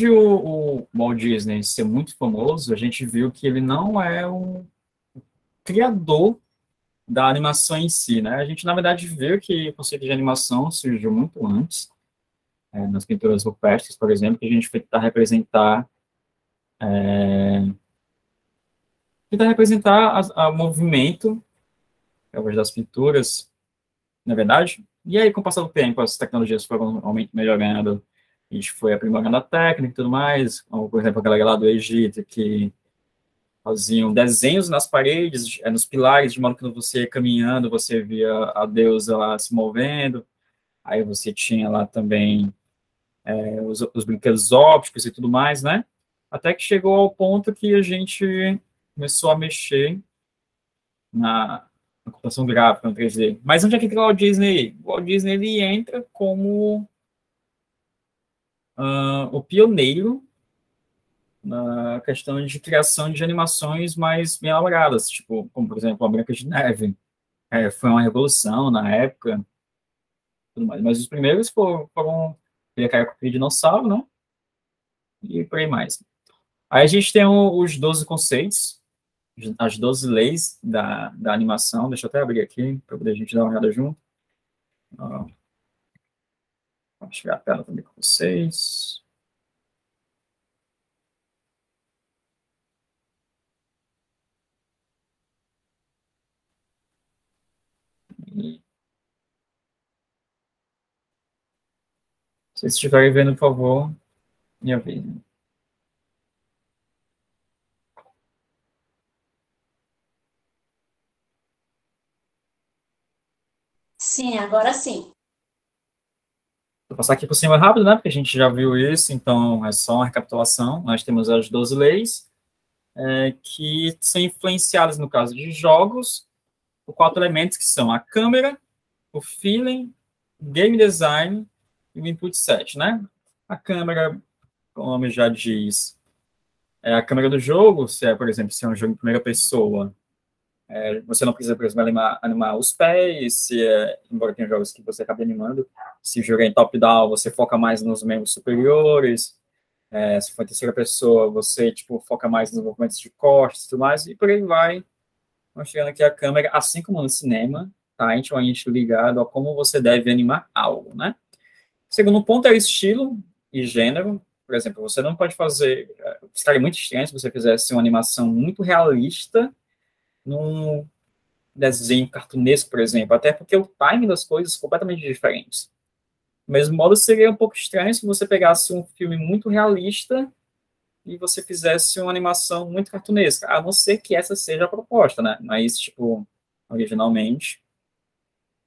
o Walt Disney ser muito famoso, a gente viu que ele não é um criador da animação em si, né? A gente, na verdade, viu que o conceito de animação surgiu muito antes, nas pinturas rupestres, por exemplo, que a gente foi tentar representar o movimento, através das pinturas, na verdade. E aí, com o passar do tempo, as tecnologias foram melhorando, a gente foi aprimorando a técnica e tudo mais, como, por exemplo, a galera lá do Egito, que faziam desenhos nas paredes, nos pilares, de modo que quando você ia caminhando, você via a deusa lá se movendo. Aí você tinha lá também os brinquedos ópticos e tudo mais, né? Até que chegou ao ponto que a gente começou a mexer na computação gráfica, no 3D. Mas onde é que entra o Walt Disney? O Walt Disney ele entra como o pioneiro na questão de criação de animações mais bem elaboradas, tipo, como, por exemplo, a Branca de Neve. Foi uma revolução na época, tudo mais. Mas os primeiros foram aquele cara com aquele dinossauro, né? E por aí mais. Aí a gente tem os 12 conceitos, as 12 leis da animação. Deixa eu até abrir aqui, para poder a gente dar uma olhada junto. Vou compartilhar a tela também com vocês. Se vocês estiverem vendo, por favor, me avisem. Sim, agora sim. Vou passar aqui por cima rápido, né? Porque a gente já viu isso, então é só uma recapitulação. Nós temos as 12 leis, que são influenciadas, no caso de jogos, por 4 elementos que são a câmera, o feeling, o game design e o input set, né? A câmera, como o nome já diz, é a câmera do jogo. Se é, por exemplo, se é um jogo em primeira pessoa, você não precisa, por exemplo, animar os pés, embora tenha jogos que você acabe animando. Se o jogo é em top-down, você foca mais nos membros superiores. Se for em terceira pessoa, você tipo, foca mais nos movimentos de costas e tudo mais, e por aí vai, mostrando aqui a câmera, assim como no cinema, tá intimamente ligado a como você deve animar algo, né? Segundo ponto é o estilo e gênero. Por exemplo, você não pode fazer... Ficaria muito estranho se você fizesse uma animação muito realista num desenho cartunesco, por exemplo, até porque o timing das coisas é completamente diferente. Do mesmo modo, seria um pouco estranho se você pegasse um filme muito realista e você fizesse uma animação muito cartunesca, a não ser que essa seja a proposta, né? Mas, tipo, originalmente.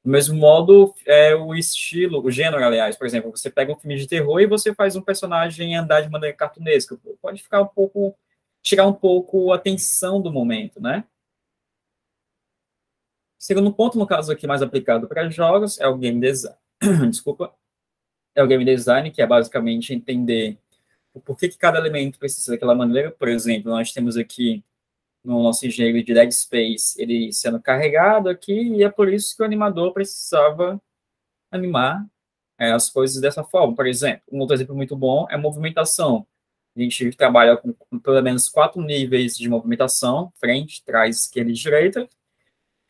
Do mesmo modo, o estilo, o gênero, aliás, por exemplo, você pega um filme de terror e você faz um personagem andar de maneira cartunesca. Pode ficar um pouco, tirar um pouco a tensão do momento, né? Segundo ponto, no caso aqui mais aplicado para jogos, é o game design. Desculpa. É o game design, que é basicamente entender o porquê que cada elemento precisa ser daquela maneira. Por exemplo, nós temos aqui no nosso engenheiro de Dead Space, ele sendo carregado aqui, e é por isso que o animador precisava animar as coisas dessa forma. Por exemplo, um outro exemplo muito bom é a movimentação. A gente trabalha com pelo menos 4 níveis de movimentação: frente, trás, esquerda e direita.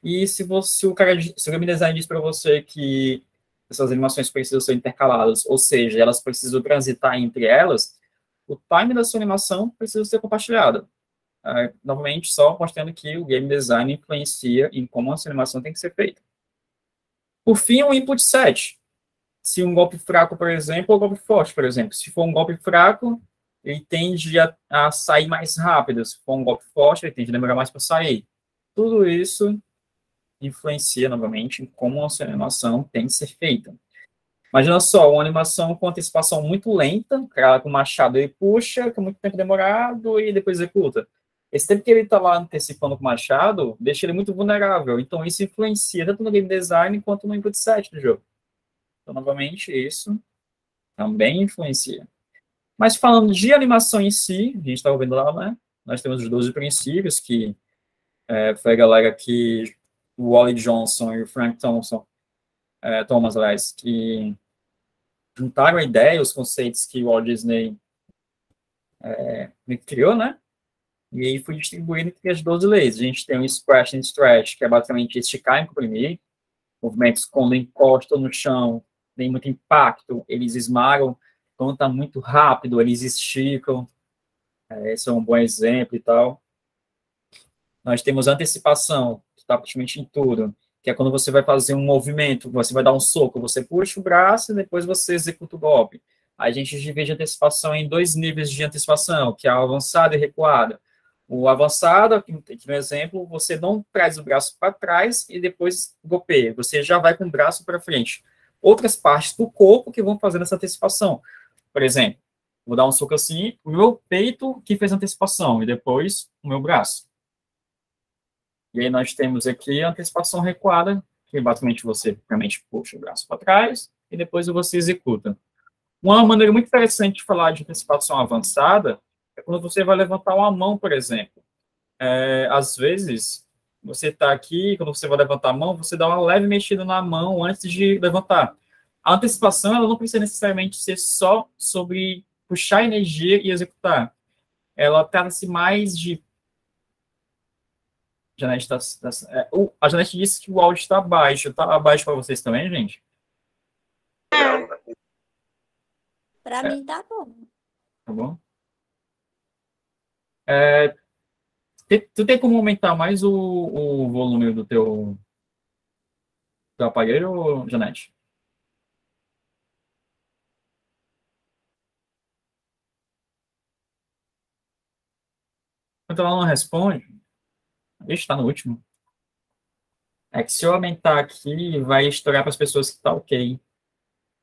E se o game design diz para você que essas animações precisam ser intercaladas, ou seja, elas precisam transitar entre elas, o time da sua animação precisa ser compartilhado. Novamente, só mostrando que o game design influencia em como a sua animação tem que ser feita. Por fim, o input set. Se um golpe fraco, por exemplo, ou um golpe forte, por exemplo. Se for um golpe fraco, ele tende a sair mais rápido. Se for um golpe forte, ele tende a demorar mais para sair. Tudo isso influencia, novamente, em como a sua animação tem que ser feita. Imagina só, uma animação com antecipação muito lenta, o cara com o machado ele puxa, com muito tempo demorado, e depois executa. Esse tempo que ele está lá antecipando com o machado, deixa ele muito vulnerável. Então, isso influencia tanto no game design quanto no input set do jogo. Então, novamente, isso também influencia. Mas falando de animação em si, a gente estava vendo lá, né? Nós temos os 12 princípios, que foi a galera que o Wally Johnson e o Frank Thomas, aliás, que juntaram a ideia, os conceitos que o Walt Disney criou, né? E aí foi distribuído entre as 12 leis. A gente tem o squash and stretch, que é basicamente esticar e comprimir. Movimentos quando encostam no chão, tem muito impacto, eles esmagam. Quando está muito rápido, eles esticam. Esse é um bom exemplo e tal. Nós temos antecipação, que está praticamente em tudo, que é quando você vai fazer um movimento, você vai dar um soco, você puxa o braço e depois você executa o golpe. A gente divide a antecipação em dois níveis de antecipação, que é a avançada e recuada. O avançado, aqui no exemplo, você não traz o braço para trás e depois golpeia, você já vai com o braço para frente. Outras partes do corpo que vão fazer essa antecipação. Por exemplo, vou dar um soco assim, o meu peito que fez a antecipação e depois o meu braço. E aí nós temos aqui a antecipação recuada, que basicamente você realmente puxa o braço para trás e depois você executa. Uma maneira muito interessante de falar de antecipação avançada é quando você vai levantar uma mão, por exemplo. Às vezes, você está aqui, quando você vai levantar a mão, você dá uma leve mexida na mão antes de levantar. A antecipação ela não precisa necessariamente ser só sobre puxar energia e executar. Ela trata-se mais de Janete a Janete disse que o áudio está baixo. Está abaixo para vocês também, gente? Para mim tá bom. Tá bom? Tu tem como aumentar mais o volume do teu aparelho, Janete? Então ela não responde. Está no último. É que se eu aumentar aqui, vai estourar para as pessoas que tá ok.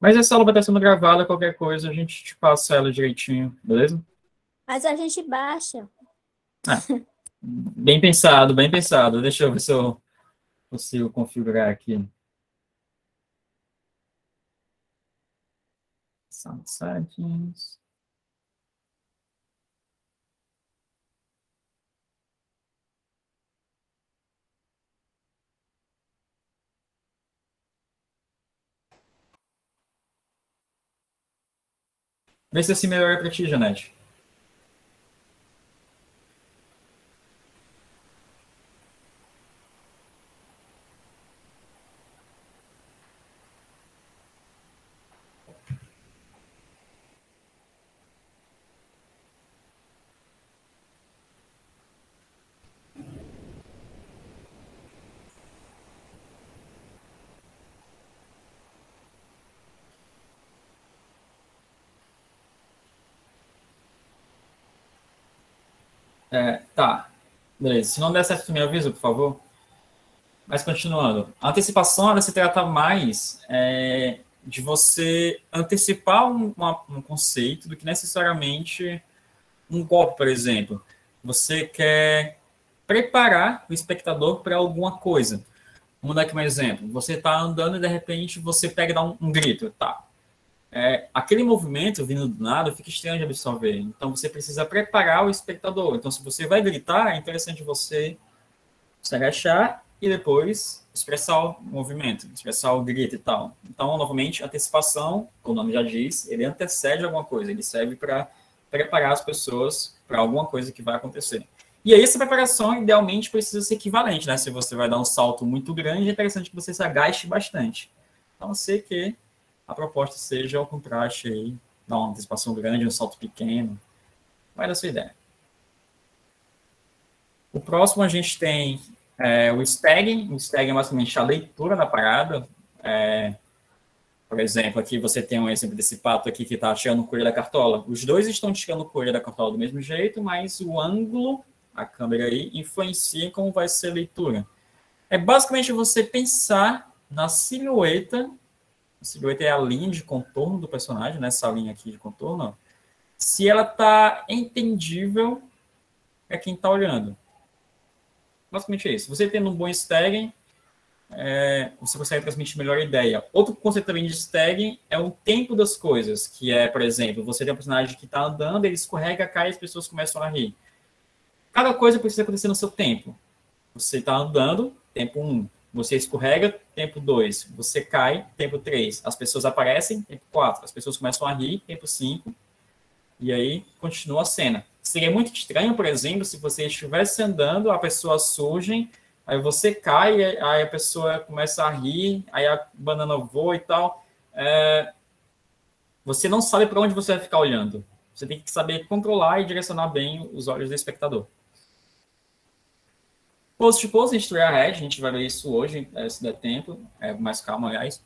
Mas essa aula vai estar sendo gravada, qualquer coisa, a gente te passa ela direitinho, beleza? Mas a gente baixa. Ah, bem pensado, bem pensado. Deixa eu ver se eu consigo configurar aqui. Sound settings. Vê se assim melhora para ti, Janete. Tá. Beleza. Se não der certo, tu me avisa, por favor. Mas continuando. A antecipação, ela se trata mais de você antecipar um conceito do que necessariamente um golpe, por exemplo. Você quer preparar o espectador para alguma coisa. Vamos dar aqui um exemplo. Você está andando e, de repente, você pega e dá um grito. Tá. Aquele movimento vindo do nada fica estranho de absorver. Então, você precisa preparar o espectador. Então, se você vai gritar, é interessante você se agachar e depois expressar o movimento, expressar o grito e tal. Então, novamente, antecipação, como o nome já diz, ele antecede alguma coisa. Ele serve para preparar as pessoas para alguma coisa que vai acontecer. E aí, essa preparação, idealmente, precisa ser equivalente, né? Se você vai dar um salto muito grande, é interessante que você se agache bastante. Então, eu sei que a proposta seja o contraste aí, dar uma antecipação grande, um salto pequeno. Vai da sua ideia. O próximo a gente tem o staging. O staging é basicamente a leitura da parada. Por exemplo, aqui você tem um exemplo desse pato aqui que está tirando o coelho da cartola. Os dois estão tirando o coelho da cartola do mesmo jeito, mas o ângulo, a câmera aí, influencia como vai ser a leitura. É basicamente você pensar na silhueta. A silhueta é a linha de contorno do personagem, nessa linha aqui de contorno. Se ela está entendível para quem está olhando. Basicamente é isso. Você tendo um bom staging, você consegue transmitir melhor ideia. Outro conceito também de staging é o tempo das coisas, que é, por exemplo, você tem um personagem que está andando, ele escorrega, cai e as pessoas começam a rir. Cada coisa precisa acontecer no seu tempo. Você está andando, tempo 1. Você escorrega, tempo 2. Você cai, tempo 3. As pessoas aparecem, tempo 4. As pessoas começam a rir, tempo 5. E aí continua a cena. Seria muito estranho, por exemplo, se você estivesse andando, a pessoa surge, aí você cai, aí a pessoa começa a rir, aí a banana voa e tal. Você não sabe para onde você vai ficar olhando. Você tem que saber controlar e direcionar bem os olhos do espectador. Post-pose, History Ahead, a gente vai ver isso hoje, se der tempo, mais calma, aliás.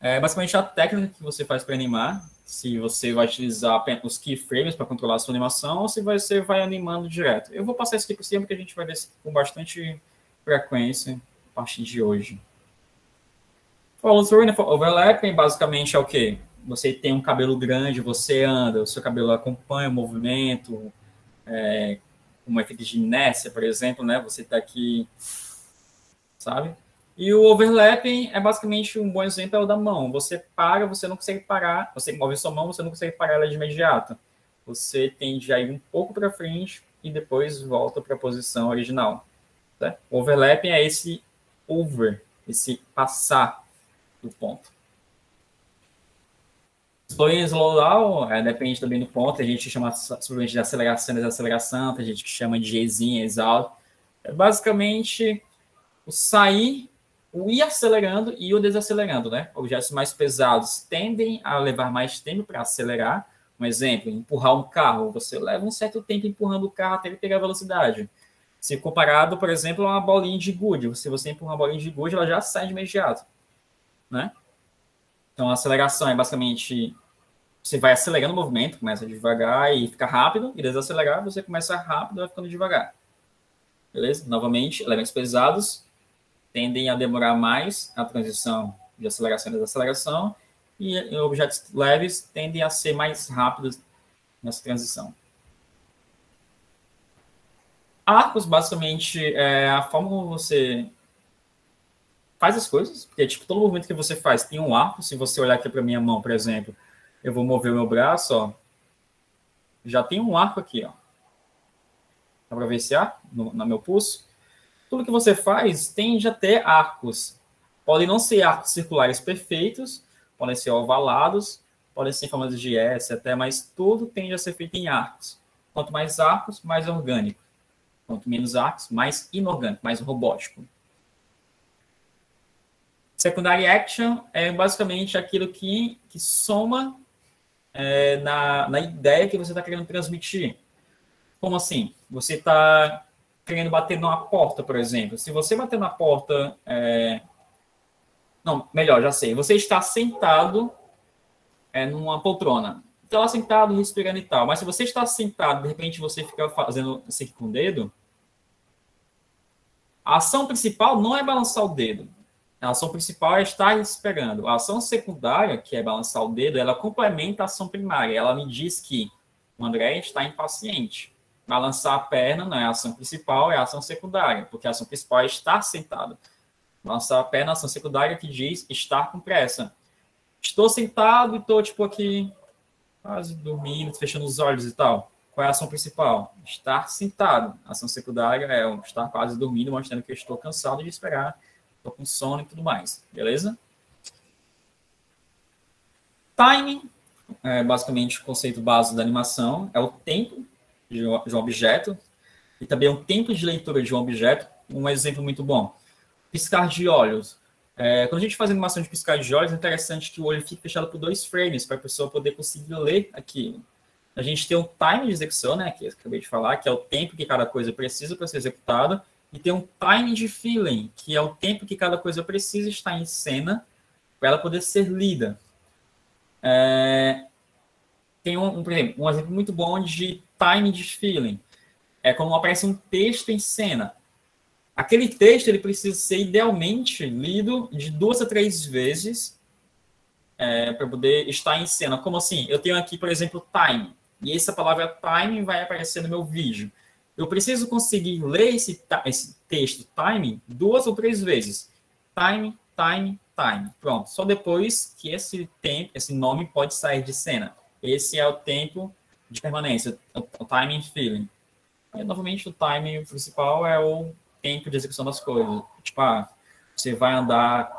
É basicamente a técnica que você faz para animar, se você vai utilizar apenas os keyframes para controlar a sua animação ou se você vai animando direto. Eu vou passar isso aqui por cima porque a gente vai ver isso com bastante frequência a partir de hoje. Follow-through, overlapping, basicamente é o quê? Você tem um cabelo grande, você anda, o seu cabelo acompanha o movimento, como efeito de inércia, por exemplo, né? Você está aqui, sabe? E o overlapping é basicamente um bom exemplo é o da mão. Você para, você não consegue parar. Você move sua mão, você não consegue parar ela de imediato. Você tende a ir um pouco para frente e depois volta para a posição original. Tá? O overlapping é esse over, esse passar do ponto. Slow in, slow down, depende também do ponto. A gente chama simplesmente de aceleração e desaceleração, tem gente que chama de Gzinha, exalto. É basicamente o sair, o ir acelerando e o desacelerando, né? Objetos mais pesados tendem a levar mais tempo para acelerar. Um exemplo, empurrar um carro. Você leva um certo tempo empurrando o carro até ele pegar velocidade. Se comparado, por exemplo, a uma bolinha de gude. Se você empurrar uma bolinha de gude, ela já sai de imediato, né? Então, a aceleração é basicamente você vai acelerando o movimento, começa devagar e fica rápido, e desacelerar, você começa rápido e vai ficando devagar. Beleza? Novamente, elementos pesados tendem a demorar mais a transição de aceleração e desaceleração, e objetos leves tendem a ser mais rápidos nessa transição. Arcos, basicamente, é a forma como você faz as coisas, porque tipo, todo movimento que você faz tem um arco. Se você olhar aqui para minha mão, por exemplo, eu vou mover o meu braço, ó, já tem um arco aqui, ó. Dá para ver esse arco no meu pulso? Tudo que você faz tende a ter arcos. Podem não ser arcos circulares perfeitos, podem ser ovalados, podem ser em formas de S até, mas tudo tende a ser feito em arcos. Quanto mais arcos, mais orgânico. Quanto menos arcos, mais inorgânico, mais robótico. Secondary action é basicamente aquilo que soma na ideia que você está querendo transmitir. Como assim? Você está querendo bater numa porta, por exemplo. Se você bater na porta... Não, melhor, já sei. Você está sentado numa poltrona. Está lá sentado, respirando e tal. Mas se você está sentado, de repente você fica fazendo isso aqui com o dedo, a ação principal não é balançar o dedo. A ação principal é estar esperando. A ação secundária, que é balançar o dedo, ela complementa a ação primária. Ela me diz que o André está impaciente. Balançar a perna não é a ação principal, é a ação secundária, porque a ação principal é estar sentado. Balançar a perna é a ação secundária que diz estar com pressa. Estou sentado e estou, tipo, aqui, quase dormindo, fechando os olhos e tal. Qual é a ação principal? Estar sentado. A ação secundária é estar quase dormindo, mostrando que eu estou cansado de esperar, estou com sono e tudo mais. Beleza? Timing, basicamente o conceito básico da animação, é o tempo de um objeto e também o tempo de leitura de um objeto. Um exemplo muito bom. Piscar de olhos. Quando a gente faz animação de piscar de olhos, é interessante que o olho fique fechado por 2 frames para a pessoa poder conseguir ler aquilo. A gente tem um time de execução, né, que eu acabei de falar, que é o tempo que cada coisa precisa para ser executada, e tem um time de feeling, que é o tempo que cada coisa precisa estar em cena para ela poder ser lida. Tem por exemplo, um exemplo muito bom de time de feeling. É quando aparece um texto em cena. Aquele texto ele precisa ser idealmente lido de 2 a 3 vezes para poder estar em cena. Como assim? Eu tenho aqui, por exemplo, time. E essa palavra time vai aparecer no meu vídeo. Eu preciso conseguir ler esse texto time 2 ou 3 vezes. Time, time, time. Pronto. Só depois que esse nome pode sair de cena. Esse é o tempo de permanência, o timing feeling. E, novamente, o timing principal é o tempo de execução das coisas. Tipo, você vai andar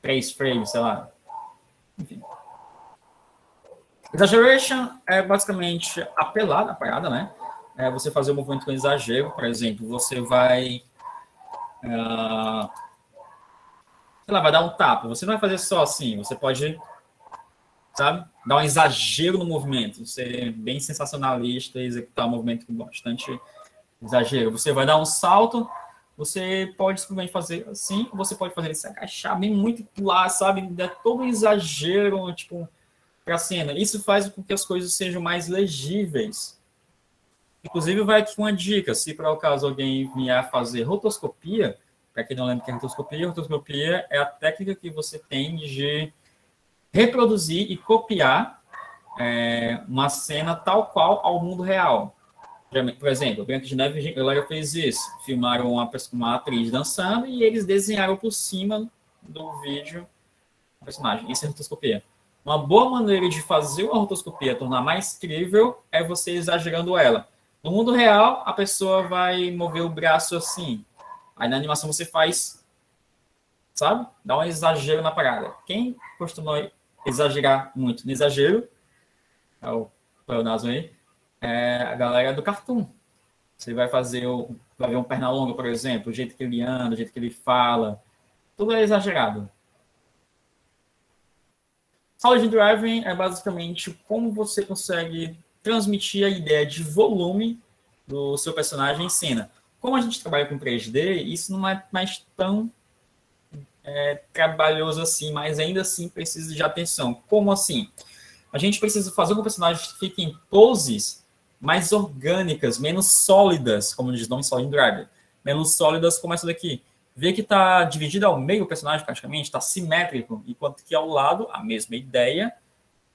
3 frames, sei lá. Enfim. Exaggeration é basicamente apelar na parada, né? É você fazer um movimento com exagero, por exemplo, você vai, sei lá, vai dar um tapa. Você não vai fazer só assim, você pode, sabe, dar um exagero no movimento, ser bem sensacionalista e executar o movimento com bastante exagero. Você vai dar um salto, você pode simplesmente fazer assim, você pode fazer ele se agachar bem muito e pular, sabe? Dar todo um exagero, tipo, para a cena. Isso faz com que as coisas sejam mais legíveis. Inclusive, vai aqui uma dica: se por acaso alguém vier fazer rotoscopia, para quem não lembra o que é rotoscopia, rotoscopia é a técnica que você tem de reproduzir e copiar uma cena tal qual ao mundo real. Por exemplo, Branca de Neve e Glória fez isso. Filmaram uma atriz dançando e eles desenharam por cima do vídeo o personagem. Isso é rotoscopia. Uma boa maneira de fazer uma rotoscopia tornar mais crível é você exagerando ela. No mundo real, a pessoa vai mover o braço assim. Aí na animação você faz, sabe? Dá um exagero na parada. Quem costuma exagerar muito no exagero, é o pleonasmo aí, é a galera do cartoon. Você vai vai ver um Pernalonga, por exemplo, o jeito que ele anda, o jeito que ele fala, tudo é exagerado. Solid Driving é basicamente como você consegue transmitir a ideia de volume do seu personagem em cena. Como a gente trabalha com 3D, isso não é mais tão trabalhoso assim, mas ainda assim precisa de atenção. Como assim? A gente precisa fazer com que o personagem fique em poses mais orgânicas, menos sólidas, como diz o nome Solid Driver. Menos sólidas como essa daqui. Vê que está dividido ao meio o personagem praticamente, está simétrico, enquanto que ao lado, a mesma ideia,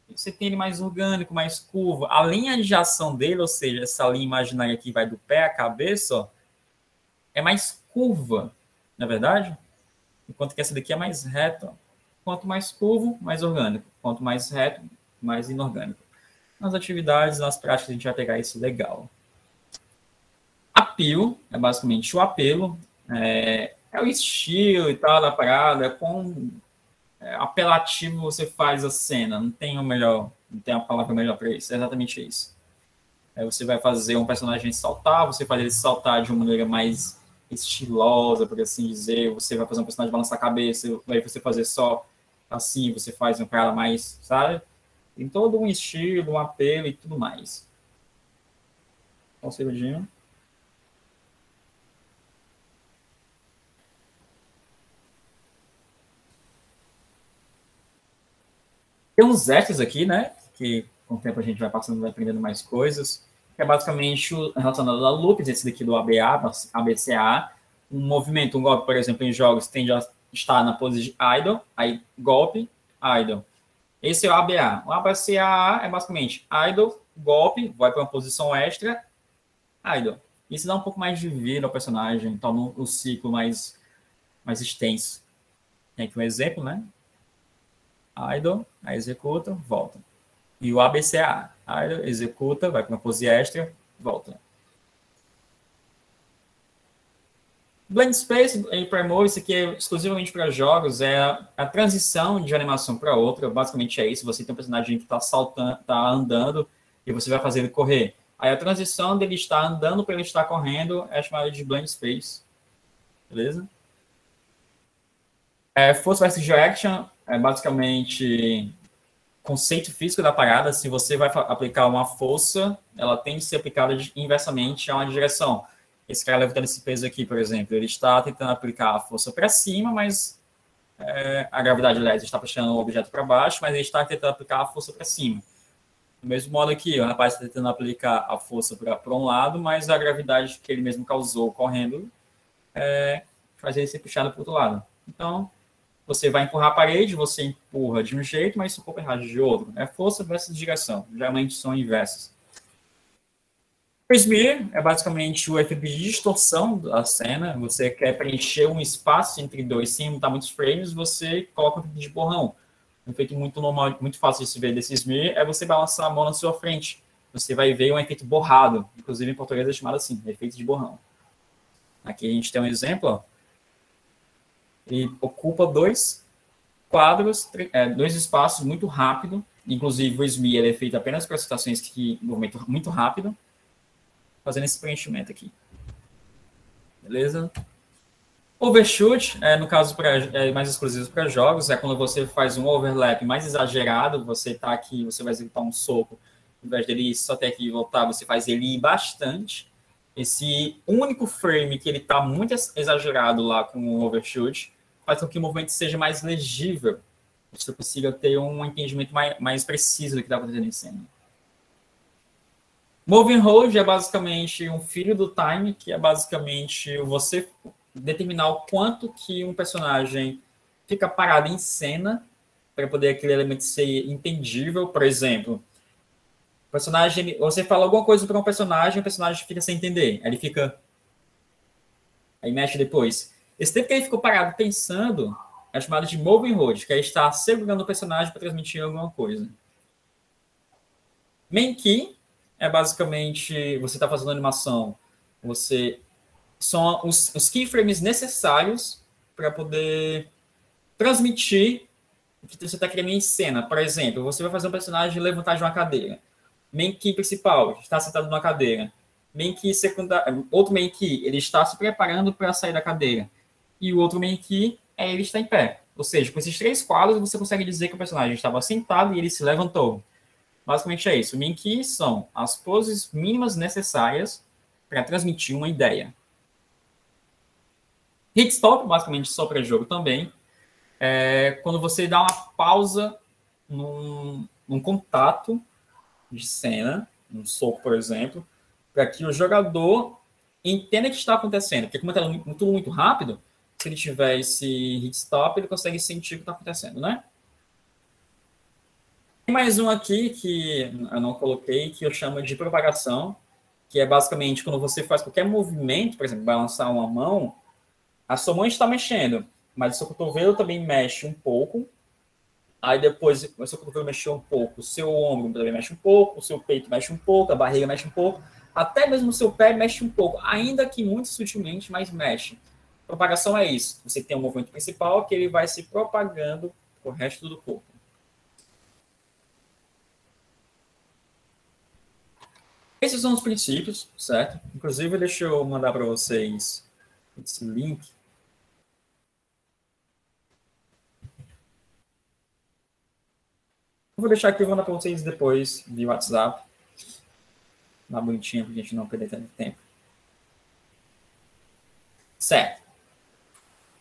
você tem ele mais orgânico, mais curvo. A linha de ação dele, ou seja, essa linha imaginária que vai do pé à cabeça, ó, é mais curva, não é verdade? Enquanto que essa daqui é mais reta. Quanto mais curvo, mais orgânico. Quanto mais reto, mais inorgânico. Nas atividades, nas práticas, a gente vai pegar isso legal. Appeal é basicamente o apelo. É o estilo e tal da parada, é quão apelativo você faz a cena. Não tem a palavra melhor para isso, é exatamente isso. Você vai fazer um personagem saltar, você faz ele saltar de uma maneira mais estilosa, por assim dizer, você vai fazer um personagem balançar a cabeça, vai você fazer só assim, você faz um cara mais, sabe? Tem todo um estilo, um apelo e tudo mais. Só um segundinho. Tem uns extras aqui, né? Que com o tempo a gente vai passando, vai aprendendo mais coisas. Que é basicamente relacionado a loops, esse daqui do ABCA. Um movimento, um golpe, por exemplo, em jogos, tende a estar na pose de idle, aí golpe, idle. Esse é o ABA. O ABCA é basicamente idle, golpe, vai para uma posição extra, idle. Isso dá um pouco mais de vida ao personagem, torna o ciclo mais extenso. Tem aqui um exemplo, né? Idle, aí executa, volta. E o ABCA, idle, executa, vai para uma pose extra, volta. Blend Space e Primo, isso aqui é exclusivamente para jogos, é a transição de animação para outra, basicamente é isso, você tem um personagem que está saltando, está andando, e você vai fazer ele correr. Aí a transição dele estar andando para ele estar correndo é chamada de Blend Space. Beleza? Force vs Direction é basicamente conceito físico da parada. Se você vai aplicar uma força, ela tem que ser aplicada inversamente a uma direção. Esse cara levantando esse peso aqui, por exemplo, ele está tentando aplicar a força para cima, mas a gravidade, aliás, está puxando o objeto para baixo, mas ele está tentando aplicar a força para cima. Do mesmo modo aqui, o rapaz está tentando aplicar a força para um lado, mas a gravidade que ele mesmo causou correndo faz ele ser puxado para o outro lado. Então, você vai empurrar a parede, você empurra de um jeito, mas se o corpo errar de outro. É força versus direção. Geralmente são inversas. O smear é basicamente o efeito de distorção da cena. Você quer preencher um espaço entre dois sem montar muitos frames, você coloca um efeito de borrão. Um efeito muito normal, muito fácil de se ver desse smear é você balançar a mão na sua frente. Você vai ver um efeito borrado. Inclusive, em português é chamado assim, efeito de borrão. Aqui a gente tem um exemplo, ó. Ele ocupa dois quadros, dois espaços muito rápido, Inclusive, o SMI ele é feito apenas para situações que movimento muito rápido, fazendo esse preenchimento aqui. Beleza? Overshoot, no caso mais exclusivo para jogos, é quando você faz um overlap mais exagerado, você está aqui, você vai executar um soco, ao invés dele só ter que voltar, você faz ele ir bastante. Esse único frame que ele está muito exagerado lá com o overshoot faz com que o movimento seja mais legível, você consiga ter um entendimento mais preciso do que está acontecendo em cena. Moving Hold é basicamente um filho do time, que é basicamente você determinar o quanto que um personagem fica parado em cena para poder aquele elemento ser entendível. Por exemplo, personagem, você fala alguma coisa para um personagem, o personagem fica sem entender. Aí ele fica... Aí mexe depois. Esse tempo que ele ficou parado pensando é chamado de Moving Hold, que é estar segurando o personagem para transmitir alguma coisa. Main Key é basicamente você está fazendo animação, são os keyframes necessários para poder transmitir o que você está querendo em cena. Por exemplo, você vai fazer um personagem levantar de uma cadeira. Main Key principal está sentado numa cadeira. Main Key secundário, outro Main Key, ele está se preparando para sair da cadeira. E o outro Main Key é ele está em pé. Ou seja, com esses 3 quadros, você consegue dizer que o personagem estava sentado e ele se levantou. Basicamente é isso. O Main Key são as poses mínimas necessárias para transmitir uma ideia. Hit Stop, basicamente só para jogo também, é quando você dá uma pausa num contato de cena, um soco, por exemplo, para que o jogador entenda o que está acontecendo. Porque como é tudo muito rápido, se ele tiver esse hit stop, ele consegue sentir o que está acontecendo, né? Tem mais um aqui que eu não coloquei, que eu chamo de propagação, que é basicamente quando você faz qualquer movimento, por exemplo, balançar uma mão, a sua mão está mexendo, mas o seu cotovelo também mexe um pouco. Aí depois o seu cotovelo mexeu um pouco, o seu ombro também mexe um pouco, o seu peito mexe um pouco, a barriga mexe um pouco, até mesmo o seu pé mexe um pouco, ainda que muito sutilmente, mas mexe. Propagação é isso. Você tem um movimento principal que ele vai se propagando para o resto do corpo. Esses são os princípios, certo? Inclusive, deixa eu mandar para vocês esse link. Eu vou deixar aqui, vou mandar para vocês depois via WhatsApp. Na bonitinha, para a gente não perder tanto tempo. Certo.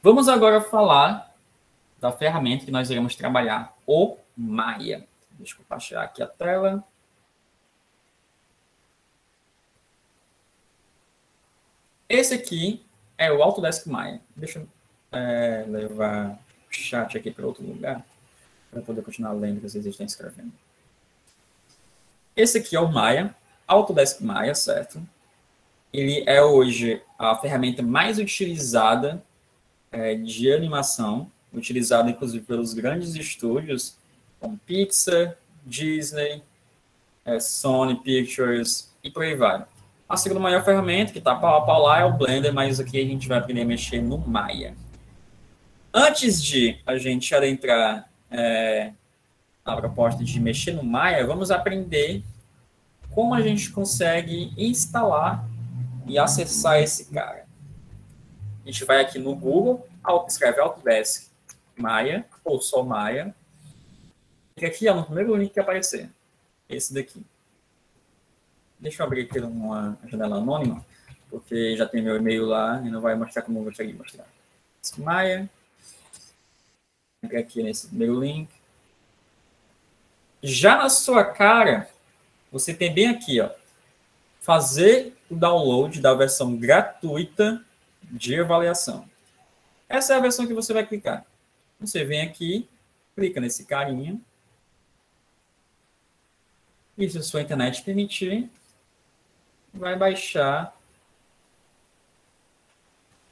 Vamos agora falar da ferramenta que nós iremos trabalhar, o Maya. Deixa eu compartilhar aqui a tela. Esse aqui é o Autodesk Maya. Deixa eu levar o chat aqui para outro lugar, para poder continuar lendo o que vocês estão escrevendo. Esse aqui é o Maya, Autodesk Maya, certo? Ele é hoje a ferramenta mais utilizada de animação, utilizada inclusive pelos grandes estúdios, como Pixar, Disney, Sony Pictures e por aí vai. A segunda maior ferramenta que está pau a pau lá é o Blender, mas aqui a gente vai aprender a mexer no Maya. Antes de a gente adentrar na proposta de mexer no Maya, vamos aprender como a gente consegue instalar e acessar esse cara. A gente vai aqui no Google, escreve Autodesk Maya, ou só Maya. E aqui, no primeiro link que aparecer, esse daqui. Deixa eu abrir aqui uma janela anônima, porque já tem meu e-mail lá e não vai mostrar como eu gostaria de mostrar. Maya. Entre aqui nesse primeiro link. Já na sua cara, você tem bem aqui, ó, fazer o download da versão gratuita de avaliação. Essa é a versão que você vai clicar. Você vem aqui, clica nesse carinha. E se a sua internet permitir, vai baixar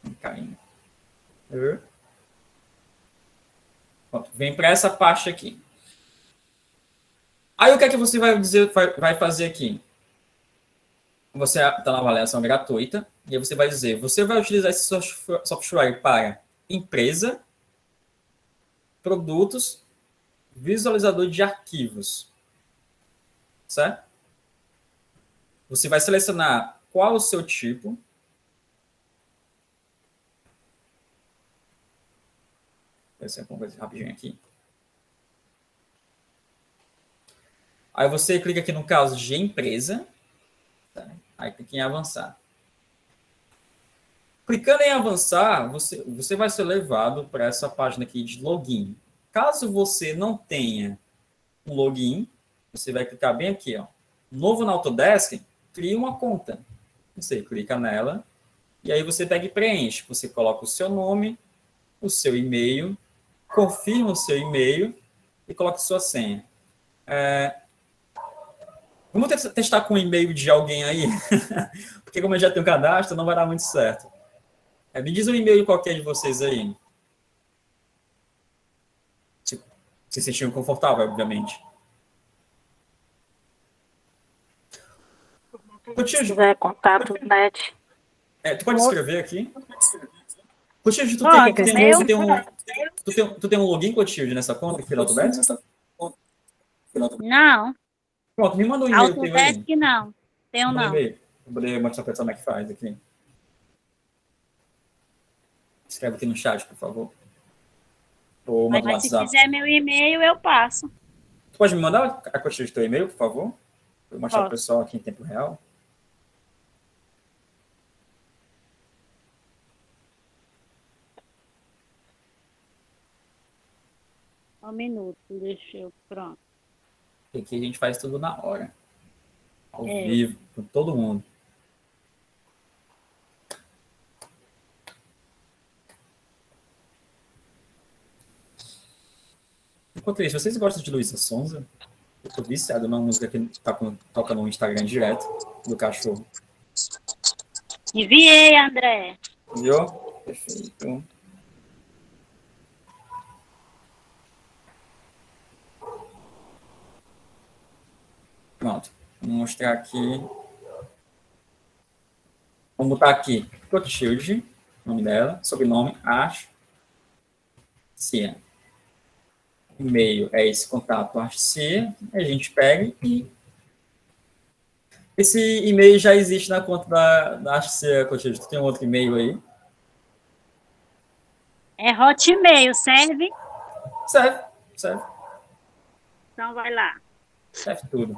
um carinha. Pronto, vem para essa parte aqui. Aí o que é que você vai fazer aqui? Você está na avaliação gratuita, e aí você vai dizer, você vai utilizar esse software para empresa, produtos, visualizador de arquivos, certo? Você vai selecionar qual o seu tipo. Vou fazer rapidinho aqui. Aí você clica aqui no caso de empresa. Tá? Aí clica em avançar. Clicando em avançar, você vai ser levado para essa página aqui de login. Caso você não tenha um login, você vai clicar bem aqui, ó. Novo na Autodesk, cria uma conta. Você clica nela e aí você pega e preenche. Você coloca o seu nome, o seu e-mail, confirma o seu e-mail e coloca sua senha. Vamos testar com o e-mail de alguém aí, porque como eu já tenho cadastro, não vai dar muito certo. Me diz um e-mail qualquer de vocês aí. Se sentiam confortável, obviamente. Se quiser contato, net. Tu pode escrever aqui? Cotilde, tu tem um login, Cotilde, nessa conta aqui da Autodesk? Não. Pronto, me manda um e-mail. Autodesk não. Tenho não. Vou poder mostrar para você como é que faz aqui. Escreve aqui no chat, por favor. Ou manda no Mas se WhatsApp. quiser meu e-mail, eu passo. Tu pode me mandar a Cotilde do teu e-mail, por favor? Vou mostrar para o pessoal aqui em tempo real. Um minuto, deixa eu. Pronto. Aqui a gente faz tudo na hora. Ao vivo, com todo mundo. Enquanto isso, vocês gostam de Luísa Sonza? Eu tô viciado numa música que toca no Instagram direto, do cachorro. Enviei, André. Viu? Perfeito. Pronto. Vou mostrar aqui. Vamos botar aqui Cotilde, nome dela, sobrenome, acho. Cia. E-mail é esse contato, acho Cia. A gente pega e esse e-mail já existe na conta da Cia, Cotilde. Tu tem um outro e-mail aí? É Hotmail, serve? Serve. Então vai lá. Serve tudo.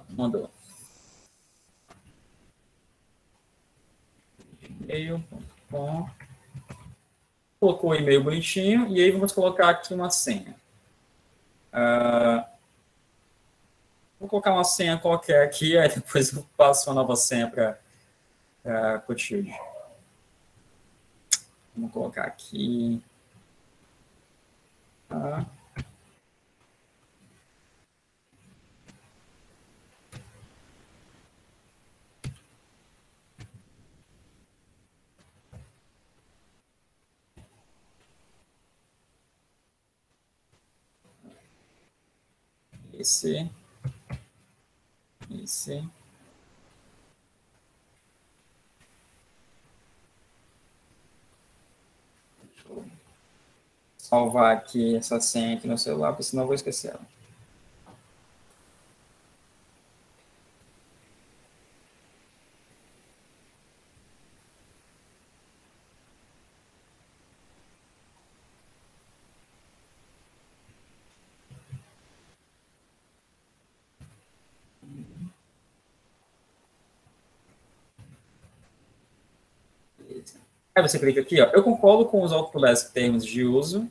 Mandou. E-mail.com. Colocou o e-mail bonitinho e aí vamos colocar aqui uma senha. Vou colocar uma senha qualquer aqui, aí depois eu passo uma nova senha para Cotilde. Vamos colocar aqui. Esse. Deixa eu salvar aqui essa senha aqui no celular, porque senão eu vou esquecer ela. Aí você clica aqui, ó. Eu concordo com os Autodesk termos de uso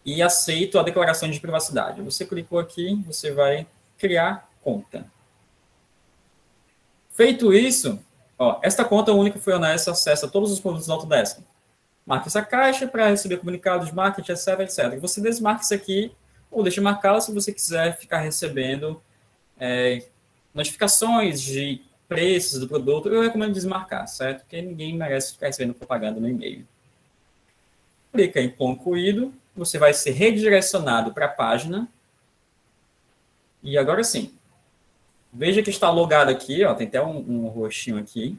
e aceito a declaração de privacidade. Você clicou aqui, você vai criar conta. Feito isso, ó, esta conta única foi honesta, acessa todos os produtos do Autodesk. Marque essa caixa para receber comunicados de marketing, etc, etc. Você desmarca isso aqui, ou deixa marcá-la se você quiser ficar recebendo notificações de preços do produto. Eu recomendo desmarcar, certo? Porque ninguém merece ficar recebendo propaganda no e-mail. Clica em concluído, você vai ser redirecionado para a página. E agora sim, veja que está logado aqui, ó, tem até um rostinho aqui.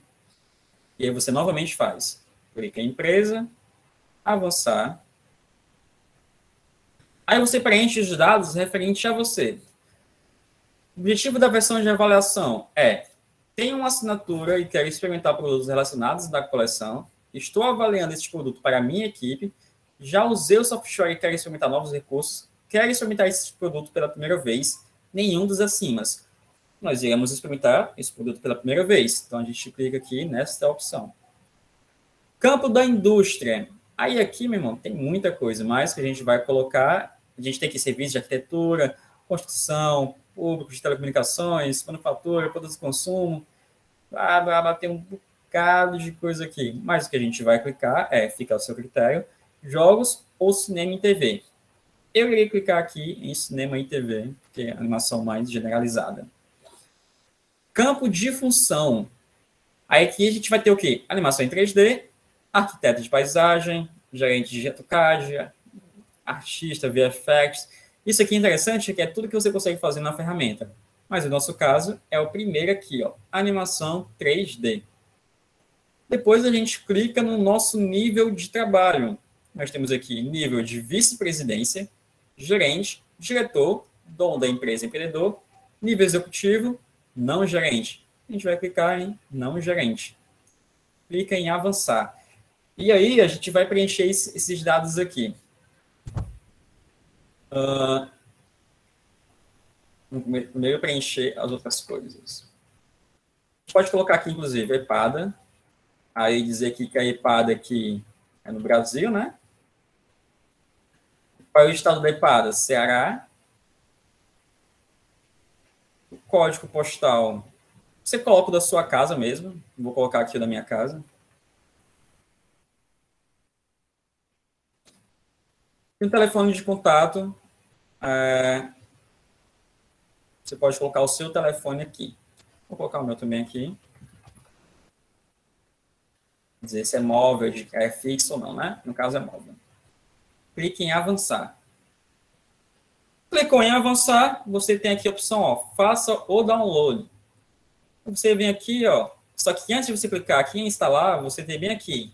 E aí você novamente faz. Clica em empresa, avançar. Aí você preenche os dados referentes a você. O objetivo da versão de avaliação é: tenho uma assinatura e quero experimentar produtos relacionados da coleção. Estou avaliando esse produto para a minha equipe. Já usei o software e quero experimentar novos recursos. Quero experimentar esse produto pela primeira vez. Nenhum dos acima. Nós iremos experimentar esse produto pela primeira vez. Então, a gente clica aqui nesta opção. Campo da indústria. Aí aqui, meu irmão, tem muita coisa mais que a gente vai colocar. A gente tem aqui serviços de arquitetura, construção, público de telecomunicações, manufatura, produtos de consumo. Tem um bocado de coisa aqui. Mas o que a gente vai clicar fica ao seu critério, jogos ou cinema e TV. Eu irei clicar aqui em cinema e TV, que é a animação mais generalizada. Campo de função. Aí aqui a gente vai ter o quê? Animação em 3D, arquiteto de paisagem, gerente de AutoCAD, artista, VFX. Isso aqui é interessante, que é tudo que você consegue fazer na ferramenta. Mas no nosso caso é o primeiro aqui, ó, animação 3D. Depois a gente clica no nosso nível de trabalho. Nós temos aqui nível de vice-presidência, gerente, diretor, dono da empresa, empreendedor, nível executivo, não gerente. A gente vai clicar em não gerente. Clica em avançar. E aí a gente vai preencher esses dados aqui. Primeiro preencher as outras coisas. A gente pode colocar aqui, inclusive, EPADA. Aí dizer aqui que a EPADA aqui é no Brasil, né? Qual é o estado da EPADA? Ceará. O código postal. Você coloca o da sua casa mesmo. Vou colocar aqui o da minha casa. E o telefone de contato. Você pode colocar o seu telefone aqui. Vou colocar o meu também aqui. Dizer se é móvel, é fixo ou não, né? No caso é móvel. Clique em avançar. Clicou em avançar, você tem aqui a opção, ó, faça o download. Você vem aqui, ó, só que antes de você clicar aqui em instalar, você tem bem aqui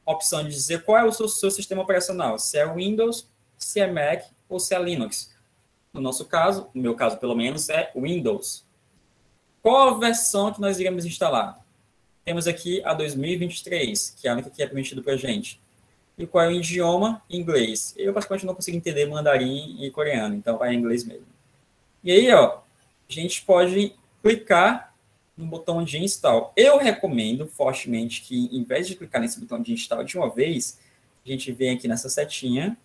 a opção de dizer qual é o seu sistema operacional, se é Windows, se é Mac ou se é Linux. No nosso caso, no meu caso pelo menos, é Windows. Qual a versão que nós iremos instalar? Temos aqui a 2023, que é a única que é permitido para a gente. E qual é o idioma? Inglês. Eu, praticamente, não consigo entender mandarim e coreano, então vai em inglês mesmo. E aí, ó, a gente pode clicar no botão de install. Eu recomendo fortemente que, em vez de clicar nesse botão de install de uma vez, a gente vem aqui nessa setinha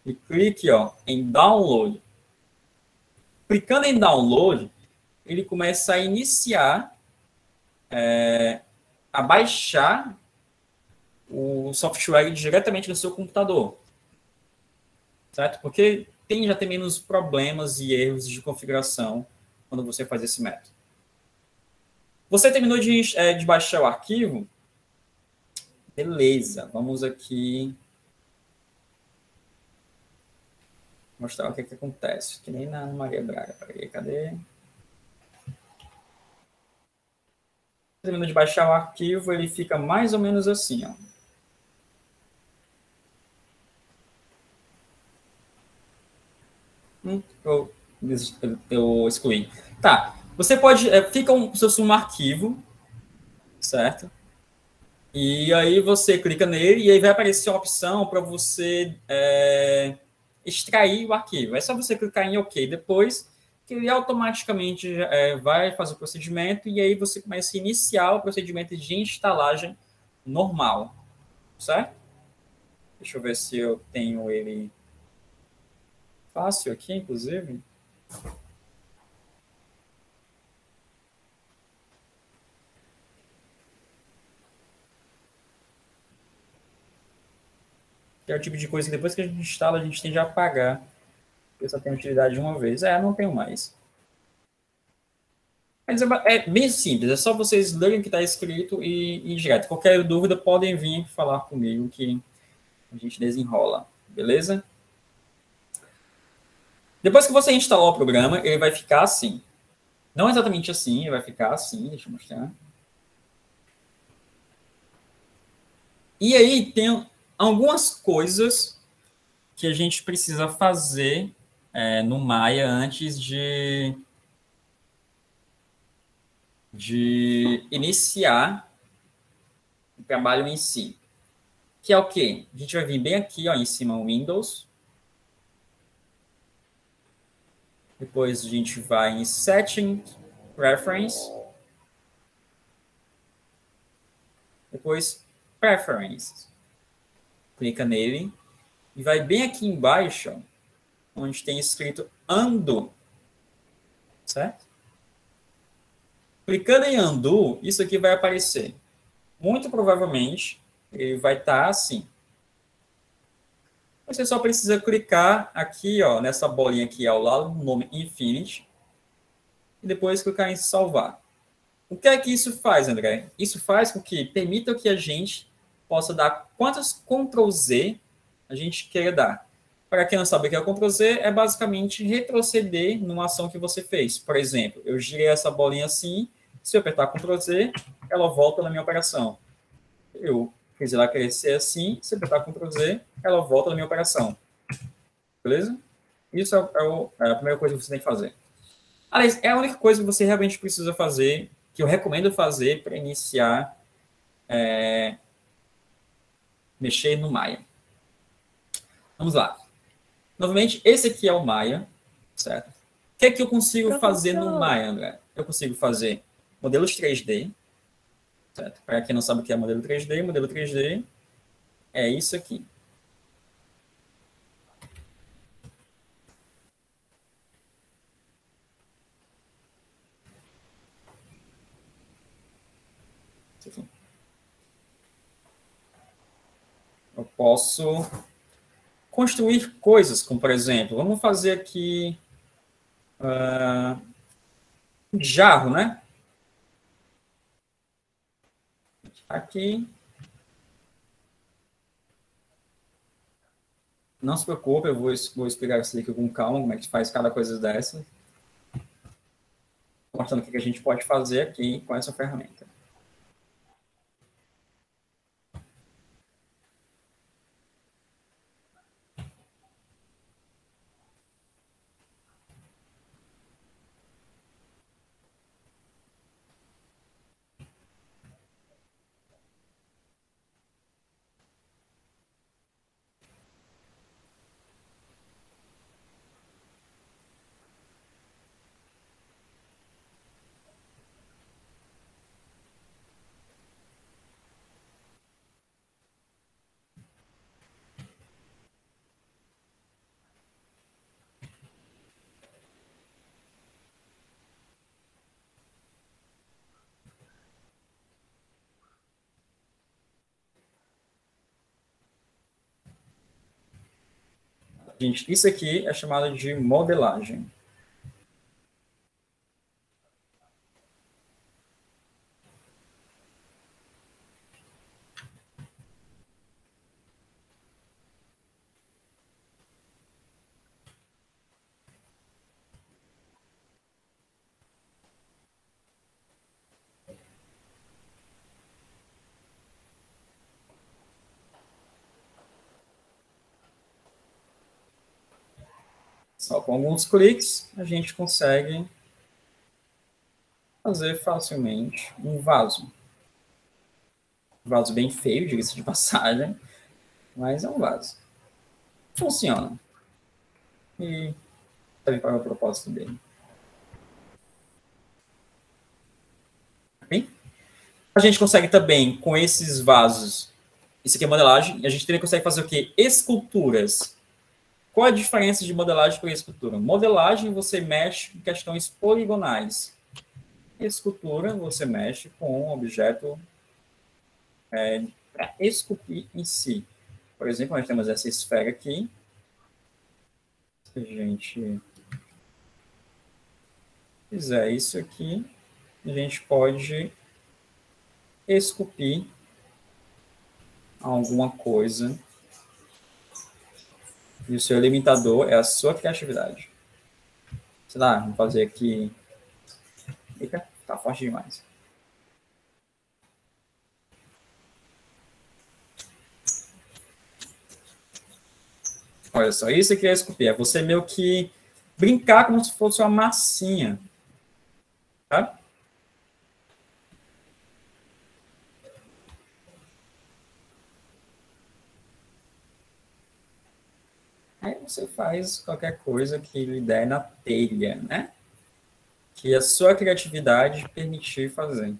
e clique, ó, em download. Clicando em download, ele começa a iniciar, a baixar o software diretamente no seu computador, certo? Porque tende a ter menos problemas e erros de configuração quando você faz esse método. Você terminou de baixar o arquivo? Beleza, vamos aqui mostrar o que acontece, que nem na Maria Braga. Peraí, cadê? Terminou de baixar o arquivo, ele fica mais ou menos assim, ó. Eu excluí. Tá. Você pode... fica um arquivo, certo? E aí você clica nele e aí vai aparecer uma opção para você extrair o arquivo. É só você clicar em OK depois, que ele automaticamente vai fazer o procedimento e aí você começa a iniciar o procedimento de instalagem normal, certo? Deixa eu ver se eu tenho ele fácil aqui, inclusive. Que é o tipo de coisa que depois que a gente instala, a gente tende a apagar. Porque só tem utilidade de uma vez. Não tenho mais. Mas é bem simples, é só vocês lerem o que está escrito e ir direto. Qualquer dúvida, podem vir falar comigo que a gente desenrola, beleza? Depois que você instalar o programa, ele vai ficar assim. Não exatamente assim, ele vai ficar assim, deixa eu mostrar. E aí tem algumas coisas que a gente precisa fazer no Maya antes de iniciar o trabalho em si. Que é o quê? A gente vai vir bem aqui, ó, em cima, o Windows. Depois a gente vai em Setting, Preference. Depois, Preferences. Clica nele. E vai bem aqui embaixo, onde tem escrito Undo. Certo? Clicando em Undo, isso aqui vai aparecer. Muito provavelmente, ele vai estar assim. Você só precisa clicar aqui, ó, nessa bolinha aqui ao lado do nome Infinity. E depois clicar em salvar. O que é que isso faz, André? Isso faz com que permita que a gente possa dar quantos Ctrl+Z a gente queira dar. Para quem não sabe o que é Ctrl+Z, é basicamente retroceder numa ação que você fez. Por exemplo, eu girei essa bolinha assim, se eu apertar Ctrl+Z, ela volta na minha operação. Eu fiz ela crescer assim, se eu apertar Ctrl+Z, ela volta na minha operação. Beleza? Isso é a primeira coisa que você tem que fazer. Aliás, é a única coisa que você realmente precisa fazer, que eu recomendo fazer para iniciar mexer no Maya. Vamos lá. Novamente, esse aqui é o Maya, certo? O que é que eu consigo fazer no Maya, André? Eu consigo fazer modelos 3D, certo? Para quem não sabe o que é modelo 3D é isso aqui. Eu posso construir coisas, como por exemplo, vamos fazer aqui um jarro, né? Aqui. Não se preocupe, eu vou explicar isso aqui com calma, como é que faz cada coisa dessa. Mostrando o que a gente pode fazer aqui com essa ferramenta. Gente, isso aqui é chamado de modelagem. Só com alguns cliques a gente consegue fazer facilmente um vaso. Um vaso bem feio, diga-se de passagem, mas é um vaso. Funciona. E serve para o propósito dele. Bem? A gente consegue também, com esses vasos, isso aqui é modelagem, a gente também consegue fazer o quê? Esculturas. Qual a diferença de modelagem para escultura? Modelagem, você mexe com questões poligonais. Escultura, você mexe com um objeto para esculpir em si. Por exemplo, nós temos essa esfera aqui. Se a gente fizer isso aqui, a gente pode esculpir alguma coisa. E o seu limitador é a sua criatividade. Sei lá, vamos fazer aqui. Eita, tá forte demais. Olha só, isso aqui é esculpir. É você meio que brincar como se fosse uma massinha. Tá? Aí você faz qualquer coisa que lhe der na telha, né? Que a sua criatividade permitir fazer.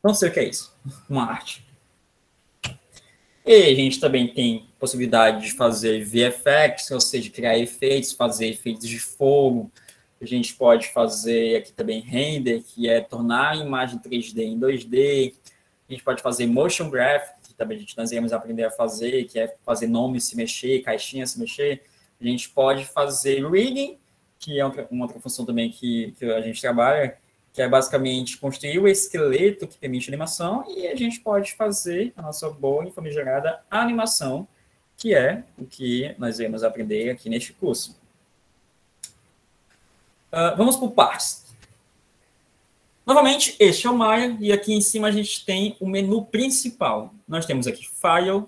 Não sei o que é isso. Uma arte. E a gente também tem possibilidade de fazer VFX, ou seja, criar efeitos, fazer efeitos de fogo. A gente pode fazer aqui também render, que é tornar a imagem 3D em 2D. A gente pode fazer motion graphic, que também nós iremos aprender a fazer, que é fazer nomes se mexer, caixinhas se mexer. A gente pode fazer rigging, que é uma outra função também que a gente trabalha, que é basicamente construir o esqueleto que permite animação, e a gente pode fazer a nossa boa e famigerada animação, que é o que nós iremos aprender aqui neste curso. Vamos por partes. Novamente, este é o Maya, e aqui em cima a gente tem o menu principal. Nós temos aqui File,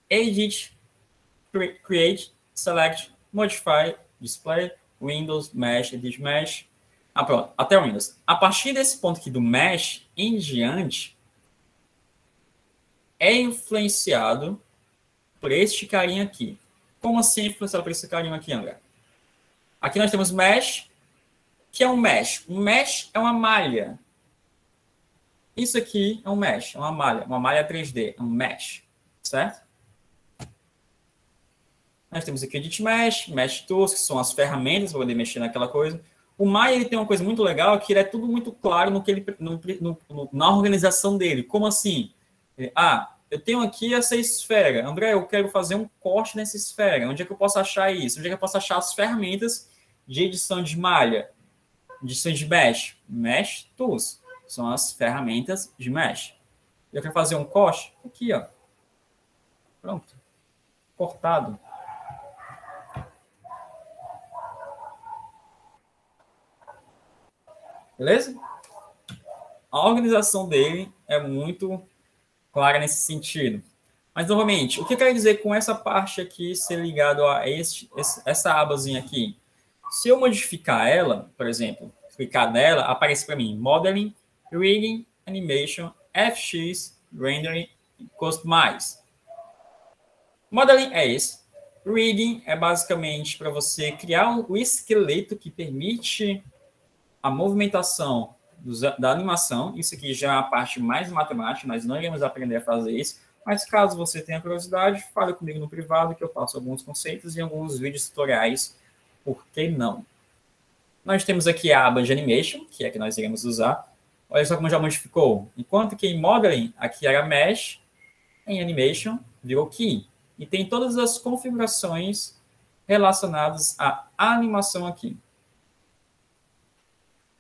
Edit, Create, Select, Modify, Display, Windows, Mesh, Edit Mesh. Pronto, até o Windows. A partir desse ponto aqui do Mesh em diante, é influenciado por este carinha aqui. Como assim influenciado por esse carinha aqui, André? Aqui nós temos Mesh, que é um Mesh. Um Mesh é uma malha. Isso aqui é um Mesh, é uma malha 3D, é um Mesh, certo? Nós temos aqui Edit Mesh, Mesh Tools, que são as ferramentas para poder mexer naquela coisa. O Maya ele tem uma coisa muito legal, que ele é tudo muito claro no que ele, na organização dele. Como assim? Eu tenho aqui essa esfera. André, eu quero fazer um corte nessa esfera. Onde é que eu posso achar isso? Onde é que eu posso achar as ferramentas de edição de malha? Edição de Mesh? Mesh Tools. São as ferramentas de Mesh. Eu quero fazer um corte? Aqui, ó. Pronto. Cortado. Beleza? A organização dele é muito clara nesse sentido. Mas, novamente, o que eu quero dizer com essa parte aqui ser ligado a essa abazinha aqui? Se eu modificar ela, por exemplo, clicar nela, aparece para mim Modeling, Rigging, Animation, FX, Rendering e Customize. Modeling é esse. Rigging é basicamente para você criar o esqueleto que permite a movimentação da animação. Isso aqui já é a parte mais matemática, nós não iremos aprender a fazer isso, mas caso você tenha curiosidade, fale comigo no privado que eu passo alguns conceitos e alguns vídeos tutoriais, por que não? Nós temos aqui a aba de Animation, que é a que nós iremos usar. Olha só como já modificou. Enquanto que em Modeling, aqui era Mesh, em Animation, virou Key. E tem todas as configurações relacionadas à animação aqui.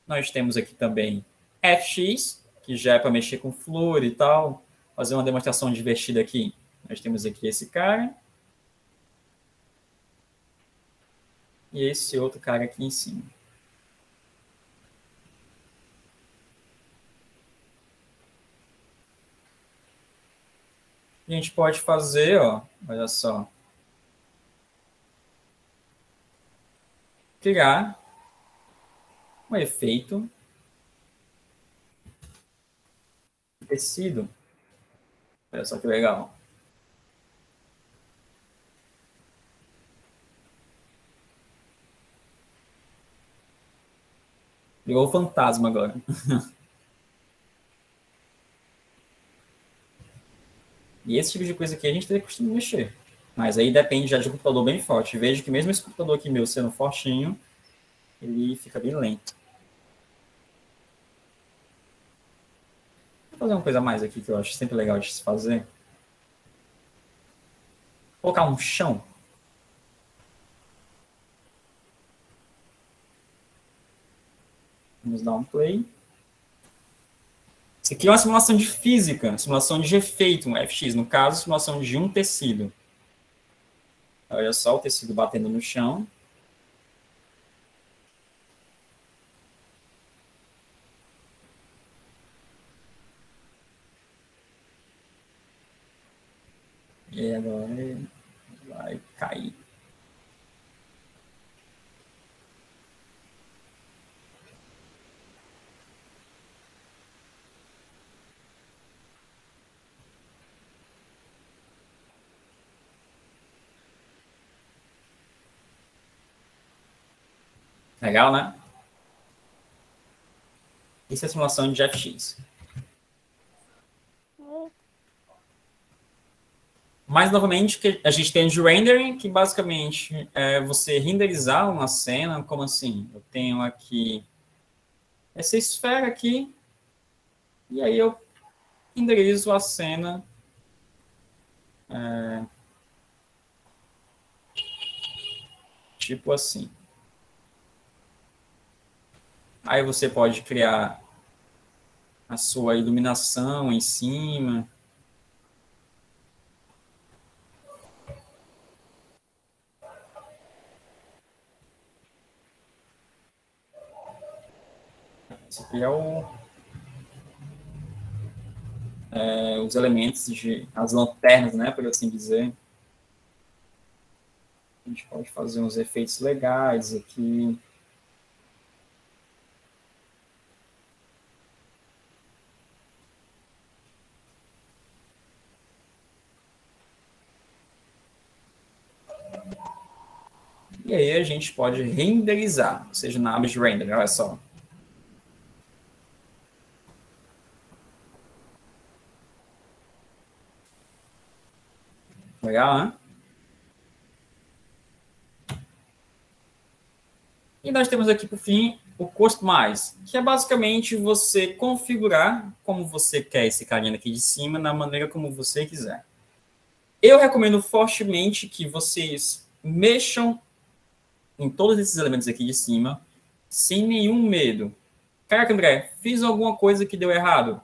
Nós temos aqui também FX, que já é para mexer com flor e tal. Fazer uma demonstração divertida aqui. Nós temos aqui esse cara. E esse outro cara aqui em cima. A gente pode fazer, ó, olha só. Criar um efeito tecido. Olha só que legal. Virou fantasma agora. E esse tipo de coisa aqui a gente tem que costumar mexer. Mas aí depende já de um computador bem forte. Vejo que mesmo esse computador aqui meu sendo fortinho, ele fica bem lento. Vou fazer uma coisa a mais aqui que eu acho sempre legal de se fazer. Colocar um chão. Vamos dar um play. Isso aqui é uma simulação de física, simulação de efeito, um FX. No caso, simulação de um tecido. Olha só o tecido batendo no chão. E agora vai cair. Legal, né? Isso é simulação de FX. Mais novamente, que a gente tem de rendering, que basicamente é você renderizar uma cena, como assim? Eu tenho aqui essa esfera aqui, e aí eu renderizo a cena tipo assim. Aí você pode criar a sua iluminação em cima. Esse aqui é os elementos as lanternas, né, por assim dizer. A gente pode fazer uns efeitos legais aqui. E aí a gente pode renderizar, ou seja, na aba de render, olha só. Legal, né? E nós temos aqui, por fim, o Customize, que é basicamente você configurar como você quer esse carinha aqui de cima, na maneira como você quiser. Eu recomendo fortemente que vocês mexam em todos esses elementos aqui de cima, sem nenhum medo. Caraca, André, fiz alguma coisa que deu errado.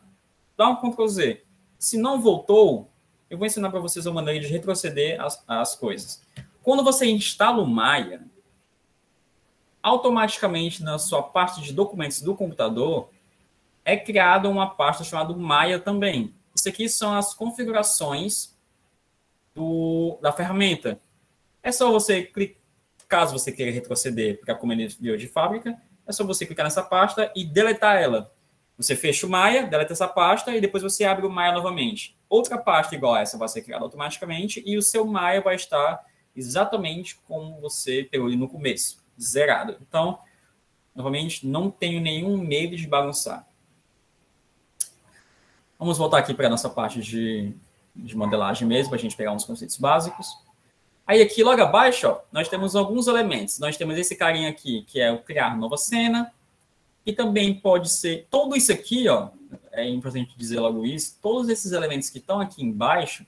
Dá um Ctrl Z. Se não voltou, eu vou ensinar para vocês uma maneira de retroceder as coisas. Quando você instala o Maya, automaticamente na sua parte de documentos do computador, é criada uma pasta chamada Maya também. Isso aqui são as configurações da ferramenta. É só você clicar, caso você queira retroceder para como ele veio de fábrica, é só você clicar nessa pasta e deletar ela. Você fecha o Maya, deleta essa pasta e depois você abre o Maya novamente. Outra pasta igual a essa vai ser criada automaticamente e o seu Maya vai estar exatamente como você pegou ali no começo, zerado. Então, novamente, não tenho nenhum medo de bagunçar. Vamos voltar aqui para a nossa parte de modelagem mesmo, para a gente pegar uns conceitos básicos. Aí aqui, logo abaixo, ó, nós temos alguns elementos. Nós temos esse carinha aqui, que é o criar nova cena. E também pode ser... Tudo isso aqui, ó, é importante dizer logo isso, todos esses elementos que estão aqui embaixo,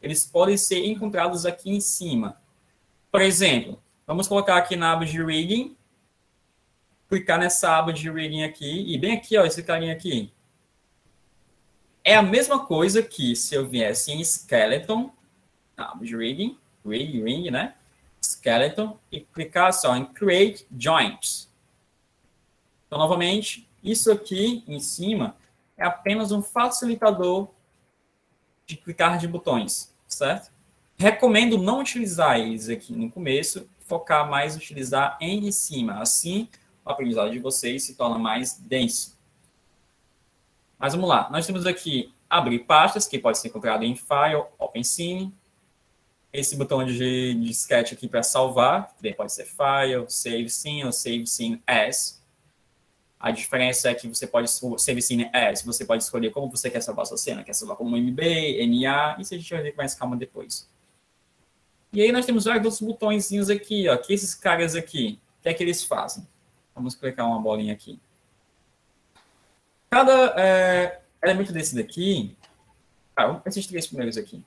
eles podem ser encontrados aqui em cima. Por exemplo, vamos colocar aqui na aba de rigging, clicar nessa aba de rigging aqui, e bem aqui, ó, esse carinha aqui. É a mesma coisa que se eu viesse em skeleton, na aba de rigging, ring, né? Skeleton, e clicar só em Create Joints. Então, novamente, isso aqui em cima é apenas um facilitador de clicar de botões, certo? Recomendo não utilizar eles aqui no começo, focar mais em utilizar em cima. Assim, o aprendizado de vocês se torna mais denso. Mas vamos lá. Nós temos aqui abrir pastas, que pode ser encontrado em File, Open Scene. Esse botão de sketch aqui para salvar, também pode ser File, Save Scene ou Save Scene As. A diferença é que você pode, o Save Scene As, você pode escolher como você quer salvar a sua cena, quer salvar como MB, NA, isso a gente vai ver com mais calma depois. E aí nós temos vários outros botõezinhos aqui, ó, que esses caras aqui, o que é que eles fazem? Vamos clicar uma bolinha aqui. Cada elemento desse daqui, vamos para esses três primeiros aqui.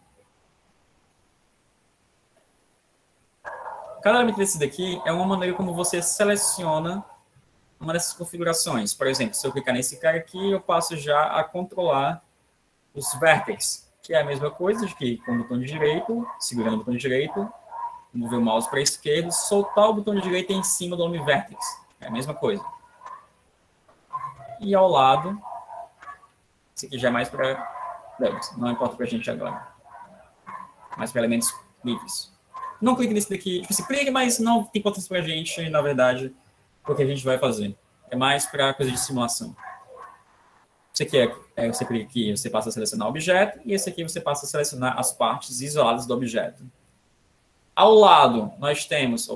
Cada elemento desse daqui é uma maneira como você seleciona uma dessas configurações. Por exemplo, se eu clicar nesse cara aqui, eu passo já a controlar os vértices, que é a mesma coisa de que com o botão de direito, segurando o botão de direito, mover o mouse para a esquerda, soltar o botão de direita em cima do nome vértice. É a mesma coisa. E ao lado, isso aqui já é mais para não importa para a gente agora. Mais para elementos livres. Não clique nesse daqui. Tipo, clique, mas não tem importância para a gente, na verdade, o que a gente vai fazer. É mais para coisa de simulação. Esse aqui você clica aqui, você passa a selecionar o objeto, e esse aqui você passa a selecionar as partes isoladas do objeto. Ao lado, nós temos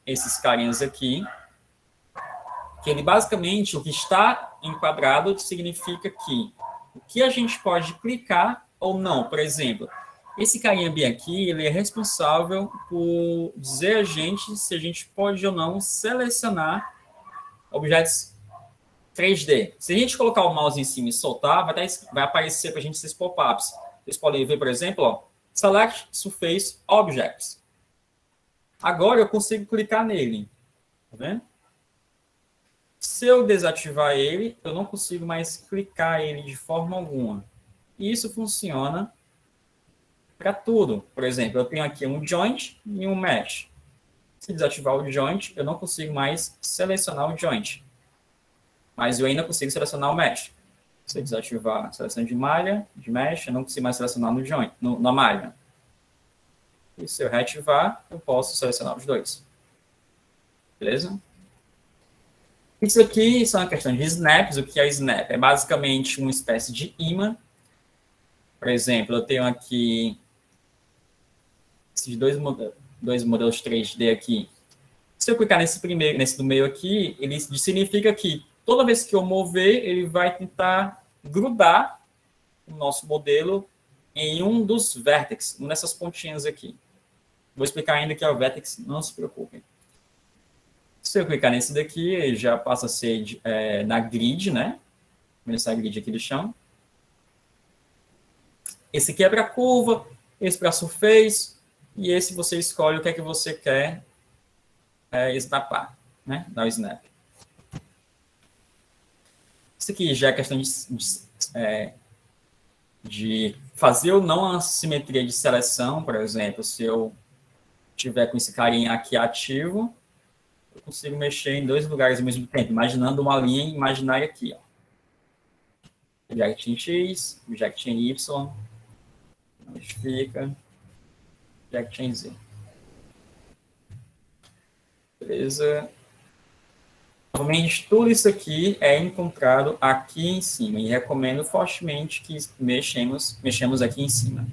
esses carinhas aqui, que ele basicamente, o que está enquadrado significa que o que a gente pode clicar ou não. Por exemplo, esse carinha bem aqui, ele é responsável por dizer a gente se a gente pode ou não selecionar objetos 3D. Se a gente colocar o mouse em cima e soltar, vai aparecer para a gente esses pop-ups. Vocês podem ver, por exemplo, ó, Select Surface Objects. Agora eu consigo clicar nele. Tá vendo? Se eu desativar ele, eu não consigo mais clicar ele de forma alguma. E isso funciona para tudo. Por exemplo, eu tenho aqui um joint e um mesh. Se desativar o joint, eu não consigo mais selecionar o joint. Mas eu ainda consigo selecionar o mesh. Se eu desativar a seleção de malha, de mesh, eu não consigo mais selecionar no joint, na malha. E se eu reativar, eu posso selecionar os dois. Beleza? Isso aqui são a questão de snaps. O que é snap? É basicamente uma espécie de imã. Por exemplo, eu tenho aqui esses dois modelos 3D aqui. Se eu clicar nesse do meio aqui, ele significa que toda vez que eu mover, ele vai tentar grudar o nosso modelo em um dos vértices, nessas pontinhas aqui. Vou explicar ainda que é o vértex, não se preocupem. Se eu clicar nesse daqui, ele já passa a ser na grid, né? Essa grid aqui do chão. Esse aqui é para curva, esse para surface, e esse você escolhe o que é que você quer snapar, né? Dar o snap. Isso aqui já é questão de fazer ou não a simetria de seleção, por exemplo, se eu tiver com esse carinha aqui ativo, eu consigo mexer em dois lugares ao mesmo tempo, imaginando uma linha imaginária aqui, ó. Object em X, Object em Y, modifica, Object em Z. Beleza? Novamente, tudo isso aqui é encontrado aqui em cima, e recomendo fortemente que mexemos aqui em cima.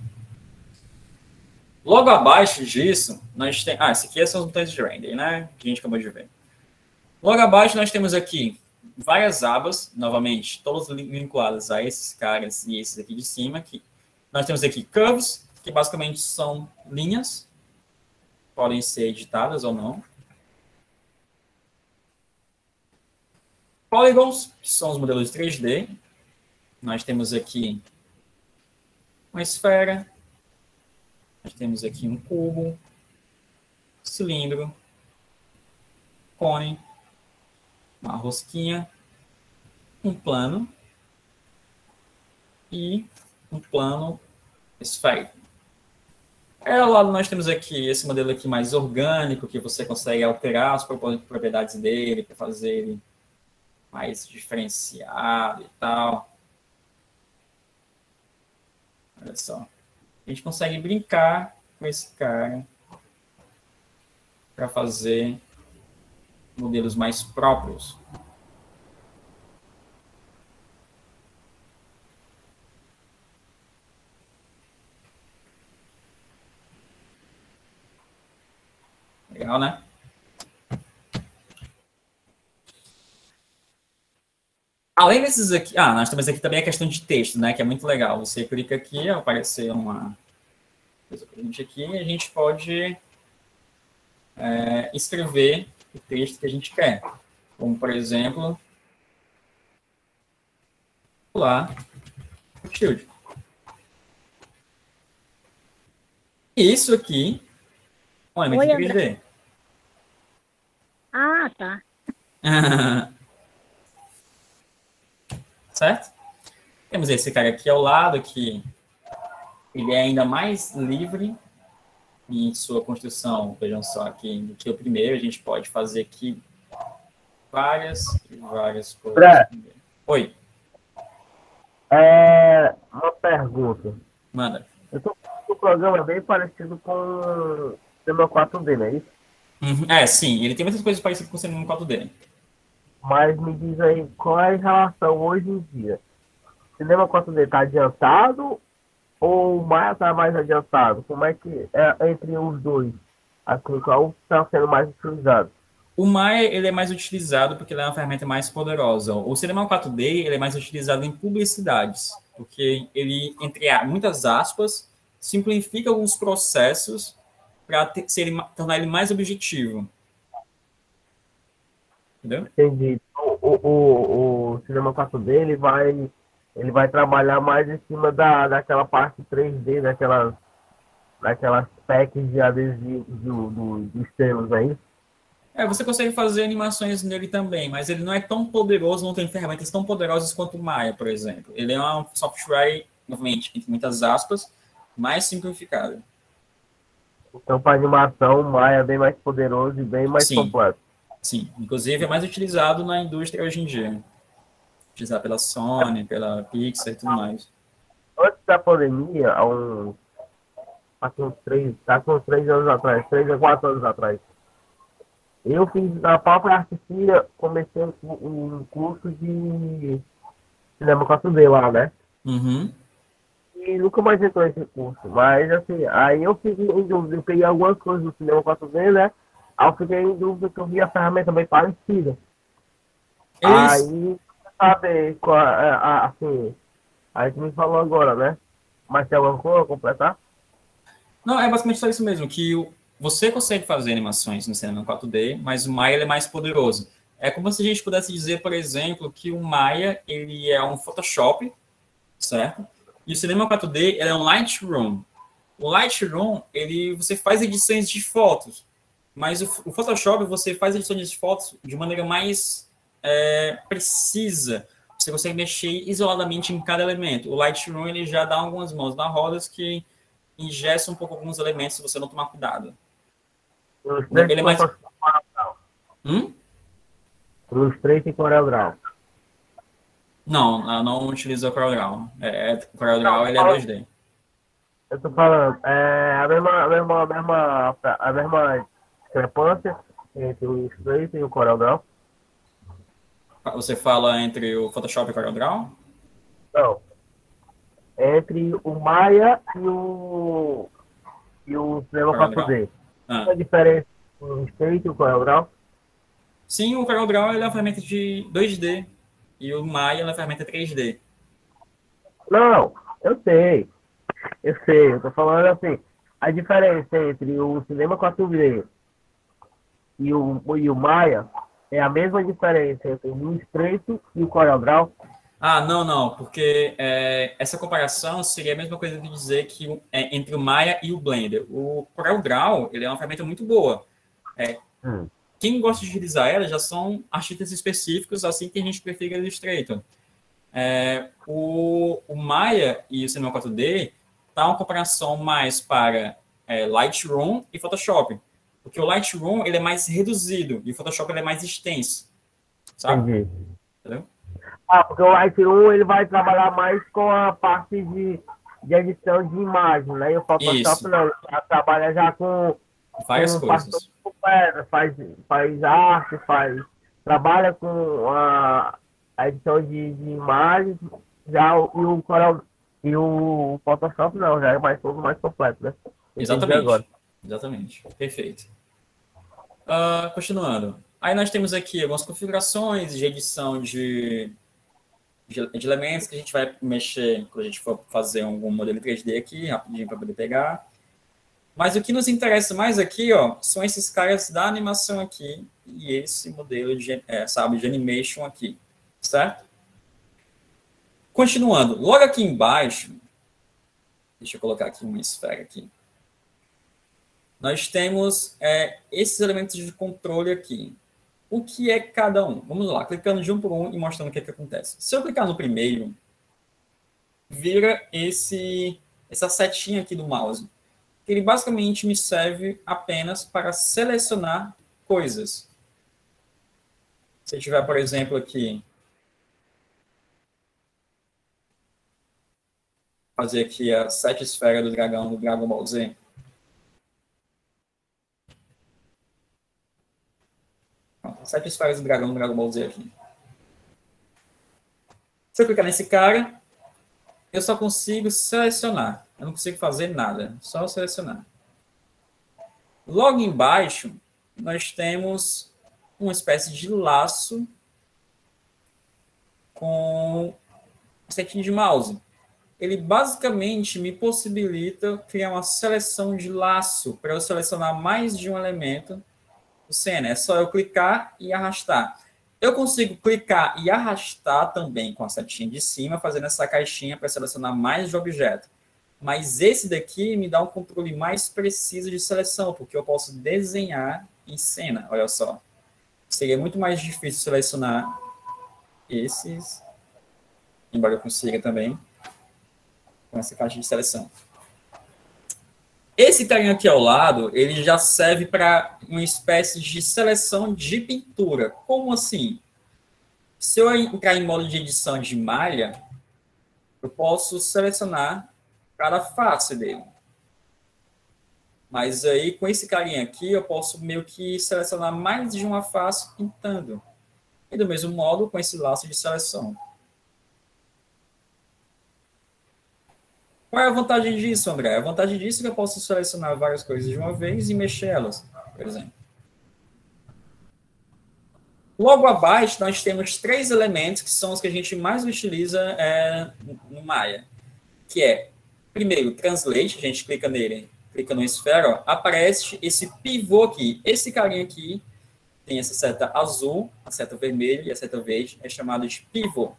Logo abaixo disso, nós temos... esse aqui são os botões de render, né? Que a gente acabou de ver. Logo abaixo, nós temos aqui várias abas, novamente, todas vinculadas a esses caras e esses aqui de cima. Aqui. Nós temos aqui curves, que basicamente são linhas, podem ser editadas ou não. Polygons, que são os modelos 3D. Nós temos aqui uma esfera, nós temos aqui um cubo, cilindro, cone, uma rosquinha, um plano e um plano esférico. Ao lado nós temos aqui esse modelo aqui mais orgânico, que você consegue alterar as propriedades dele para fazer ele mais diferenciado e tal. Olha só. A gente consegue brincar com esse cara para fazer modelos mais próprios. Legal, né? Além desses aqui, nós temos aqui também a questão de texto, né, que é muito legal. Você clica aqui, vai aparecer uma coisa pra gente aqui, e a gente pode escrever o texto que a gente quer. Como, por exemplo, lá, Shield. Isso aqui é um elemento Oi, 3D. Ah, tá. Certo? Temos esse cara aqui ao lado, que ele é ainda mais livre em sua construção, vejam só aqui, do que o primeiro. A gente pode fazer aqui várias coisas. André, Oi, uma pergunta. manda. Eu tô com um programa bem parecido com o Cinema 4D, não é isso? Sim, ele tem muitas coisas parecidas com o Cinema 4D. Mas me diz aí, qual é a relação hoje em dia? O Cinema 4D está adiantado ou o Maya está mais adiantado? Como é que é entre os dois? Assim, qual está sendo mais utilizado? O Maya, ele é mais utilizado porque ele é uma ferramenta mais poderosa. O Cinema 4D, ele é mais utilizado em publicidades, porque ele, entre muitas aspas, simplifica alguns processos para tornar ele mais objetivo. Entendeu? Entendi. O Cinema 4D, ele vai trabalhar mais em cima daquela parte 3D, daquelas packs de adesivos dos selos aí. Você consegue fazer animações nele também, mas ele não é tão poderoso, não tem ferramentas tão poderosas quanto o Maya, por exemplo. Ele é um software, novamente, entre muitas aspas, mais simplificado. Então, para animação, o Maya é bem mais poderoso e bem mais completo. Sim, inclusive é mais utilizado na indústria hoje em dia. Utilizado pela Sony, pela Pixar e tudo mais. Antes da pandemia, há uns 3 anos atrás, 3 a 4 anos atrás, eu fiz na própria Articia, comecei um curso de Cinema 4D lá, né? Uhum. E nunca mais entrou nesse curso. Mas, assim, aí eu fiquei em dúvida. Eu peguei algumas coisas do Cinema 4D, né? Aí eu fiquei em dúvida que eu vi a ferramenta bem parecida. Aí, saber qual assim, a gente me falou agora, né? Mas tem alguma coisa a completar? Não, é basicamente só isso mesmo, que você consegue fazer animações no Cinema 4D, mas o Maya ele é mais poderoso. É como se a gente pudesse dizer, por exemplo, que o Maya ele é um Photoshop, certo? E o Cinema 4D ele é um Lightroom. O Lightroom, você faz edições de fotos, mas o Photoshop você faz edições de fotos de maneira mais precisa. Você consegue mexer isoladamente em cada elemento. O Lightroom ele já dá algumas mãos na roda que ingessa um pouco alguns elementos se você não tomar cuidado. Ele é mais... Illustrator e CorelDRAW. Não utiliza o CorelDRAW. O CorelDRAW ele é 2D. Eu tô falando, a mesma discrepância entre o Illustrator e o CorelDRAW? Você fala entre o Photoshop e o CorelDRAW? Não. Entre o Maya e o Cinema 4D. Qual a diferença entre o Illustrator e o CorelDRAW? Sim, o CorelDRAW é uma ferramenta de 2D e o Maya é uma ferramenta 3D. Não, eu sei, eu tô falando assim, a diferença entre o Cinema 4D e o Maya é a mesma diferença entre o Illustrator e o CorelDRAW? Não, porque essa comparação seria a mesma coisa de dizer que entre o Maya e o Blender. O CorelDRAW ele é uma ferramenta muito boa. Quem gosta de utilizar ela já são artistas específicos, assim que a gente prefere Illustrator. O Maya e o Cinema 4D tá uma comparação mais para Lightroom e Photoshop. Porque o Lightroom ele é mais reduzido e o Photoshop ele é mais extenso. Sabe? Entendi. Entendeu? Porque o Lightroom ele vai trabalhar mais com a parte de edição de imagem, né? E o Photoshop não, ele trabalha já com várias coisas. Faz arte, trabalha com a edição de imagens, já e o Photoshop não, já é tudo mais completo, né? Exatamente. Perfeito. Continuando. Aí nós temos aqui algumas configurações de edição de de elementos que a gente vai mexer quando a gente for fazer algum modelo 3D aqui, rapidinho para poder pegar. Mas o que nos interessa mais aqui, ó, são esses caras da animação aqui e esse modelo de, de animation aqui, certo? Continuando, logo aqui embaixo, deixa eu colocar aqui uma esfera aqui. Nós temos esses elementos de controle aqui. O que é cada um? Vamos lá, clicando de um por um e mostrando o que acontece. Se eu clicar no primeiro, vira essa setinha aqui do mouse. Ele basicamente me serve apenas para selecionar coisas. Se eu tiver, por exemplo, aqui, fazer aqui a 7 esferas do Dragon Ball Z. Pronto, 7 esferas do Dragon Ball Z aqui. Se eu clicar nesse cara, eu só consigo selecionar. Eu não consigo fazer nada, só selecionar. Logo embaixo, nós temos uma espécie de laço com um setinho de mouse. Ele basicamente me possibilita criar uma seleção de laço para eu selecionar mais de um elemento do cena. É só eu clicar e arrastar. Eu consigo clicar e arrastar também com a setinha de cima, fazendo essa caixinha para selecionar mais de objeto. Mas esse daqui me dá um controle mais preciso de seleção, porque eu posso desenhar em cena. Olha só. Seria muito mais difícil selecionar esses, embora eu consiga também, com essa caixa de seleção. Esse carinha aqui ao lado, ele já serve para uma espécie de seleção de pintura. Como assim? Se eu entrar em modo de edição de malha, eu posso selecionar cada face dele. Mas aí, com esse carinha aqui, eu posso meio que selecionar mais de uma face pintando. E do mesmo modo, com esse laço de seleção. Qual é a vantagem disso, André? A vantagem disso é que eu posso selecionar várias coisas de uma vez e mexer elas, por exemplo. Logo abaixo, nós temos 3 elementos que são os que a gente mais utiliza no Maya, que é, primeiro, Translate, a gente clica nele, clica no esfera, ó, aparece esse pivô aqui. Esse carinha aqui tem essa seta azul, a seta vermelha e a seta verde, é chamado de pivô.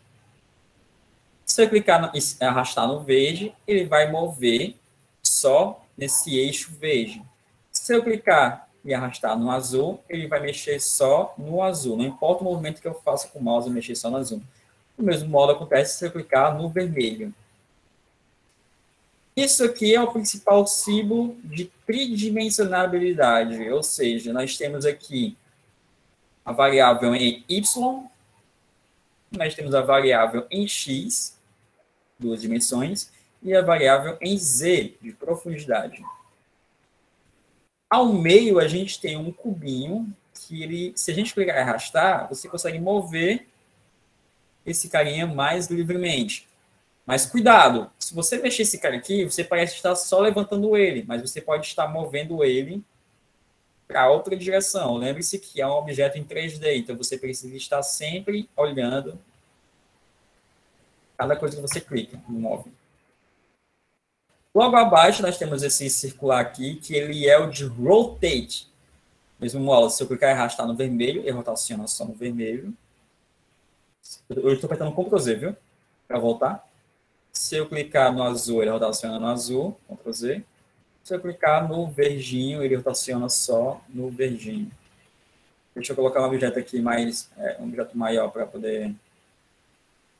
Se eu clicar e arrastar no verde, ele vai mover só nesse eixo verde. Se eu clicar e arrastar no azul, ele vai mexer só no azul. Não importa o movimento que eu faça com o mouse, mexer só no azul. Do mesmo modo acontece se eu clicar no vermelho. Isso aqui é o principal símbolo de tridimensionalidade, ou seja, nós temos aqui a variável em Y, nós temos a variável em X, 2 dimensões, e a variável em Z, de profundidade. Ao meio, a gente tem um cubinho, que se a gente clicar e arrastar, você consegue mover esse carinha mais livremente. Mas cuidado, se você mexer esse cara aqui, você parece estar só levantando ele, mas você pode estar movendo ele para outra direção. Lembre-se que é um objeto em 3D, então você precisa estar sempre olhando cada coisa que você clica no móvel. Logo abaixo, nós temos esse circular aqui, que ele é o de Rotate. Mesmo modo, se eu clicar e arrastar no vermelho, ele rotaciona só no vermelho. Eu estou apertando Ctrl Z, viu? Para voltar. Se eu clicar no azul, ele rotaciona no azul, Ctrl Z. Se eu clicar no verdinho, ele rotaciona só no verdinho. Deixa eu colocar um objeto aqui um objeto maior para poder...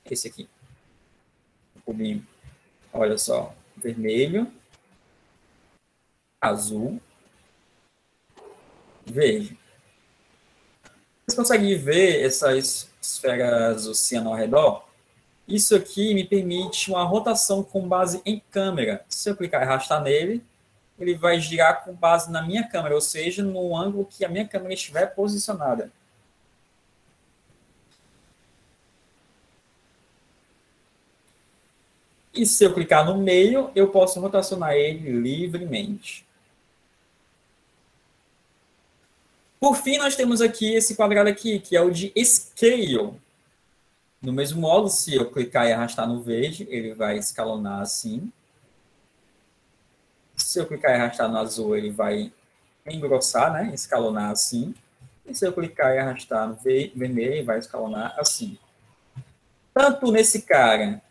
Esse aqui. O cubinho. Olha só. Vermelho. Azul. Verde. Vocês conseguem ver essas esferas oceano ao redor? Isso aqui me permite uma rotação com base em câmera. Se eu clicar e arrastar nele, ele vai girar com base na minha câmera, ou seja, no ângulo que a minha câmera estiver posicionada. E se eu clicar no meio, eu posso rotacionar ele livremente. Por fim, nós temos aqui esse quadrado aqui, que é o de Scale. No mesmo modo, se eu clicar e arrastar no verde, ele vai escalonar assim. Se eu clicar e arrastar no azul, ele vai engrossar, né? Escalonar assim. E se eu clicar e arrastar no vermelho, ele vai escalonar assim. Tanto nesse cara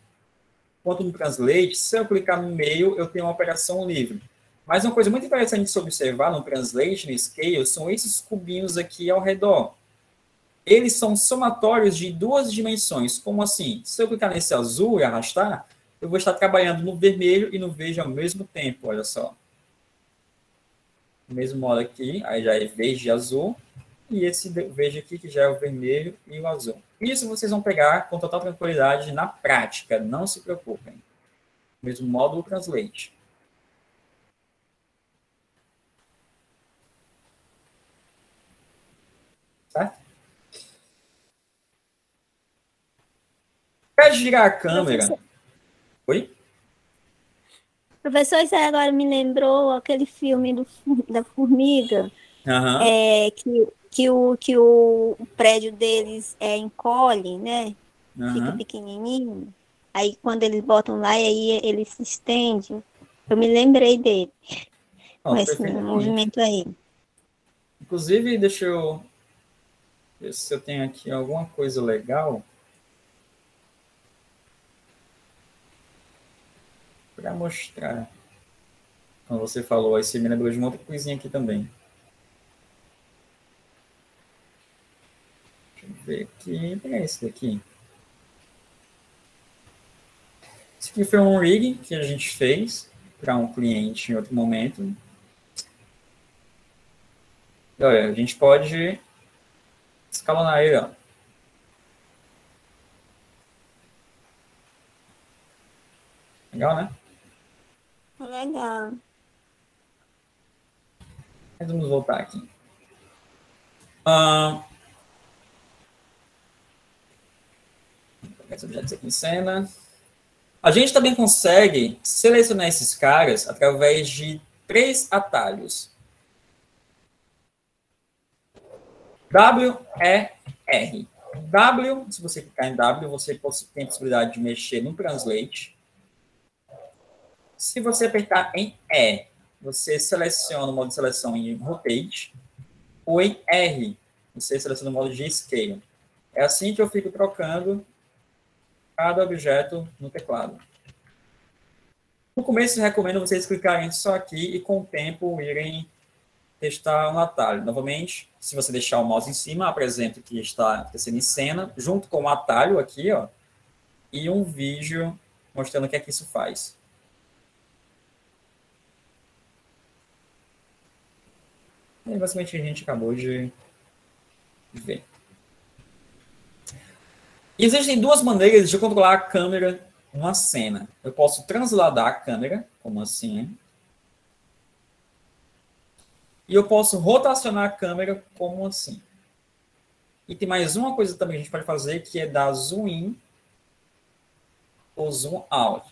quanto no Translate, se eu clicar no meio, eu tenho uma operação livre. Mas uma coisa muito interessante de se observar no Translate, no Scale, são esses cubinhos aqui ao redor. Eles são somatórios de duas dimensões. Como assim? Se eu clicar nesse azul e arrastar, eu vou estar trabalhando no vermelho e no verde ao mesmo tempo, olha só. No mesmo modo aqui, aí já é verde e azul. E esse verde aqui, que já é o vermelho e o azul. Isso vocês vão pegar com total tranquilidade na prática, não se preocupem. Mesmo modo do Translate. Certo? Para girar a câmera... Professor. Oi? Professor, isso aí agora me lembrou aquele filme da formiga, Uhum. que o prédio deles encolhe, né? Fica Uhum. pequenininho. Aí quando eles botam lá, aí ele se estende. Eu me lembrei dele, com esse Perfeitamente. movimento aí. Inclusive, deixa eu ver se eu tenho aqui alguma coisa legal para mostrar. Como você falou, aí você me lembrou de uma outra coisinha aqui também. Deixa eu ver aqui. Pegar esse daqui. Esse aqui foi um rig que a gente fez para um cliente em outro momento. E, olha, a gente pode escalonar ele, ó. Legal, né? Legal. Mas vamos voltar aqui. Esses objetos aqui em cena. A gente também consegue selecionar esses caras através de 3 atalhos. W, E, R. W, se você clicar em W, você tem a possibilidade de mexer no Translate. Se você apertar em E, você seleciona o modo de seleção em Rotate. Ou em R, você seleciona o modo de Scale. É assim que eu fico trocando cada objeto no teclado. No começo, eu recomendo vocês clicarem só aqui e, com o tempo, irem testar um atalho. Novamente, se você deixar o mouse em cima, apresenta o que está acontecendo em cena, junto com o atalho aqui, ó, e um vídeo mostrando o que é que isso faz. E, basicamente, a gente acabou de ver. Existem duas maneiras de controlar a câmera numa cena. Eu posso transladar a câmera, como assim, e eu posso rotacionar a câmera, como assim. E tem mais uma coisa também que a gente pode fazer, que é dar zoom in ou zoom out.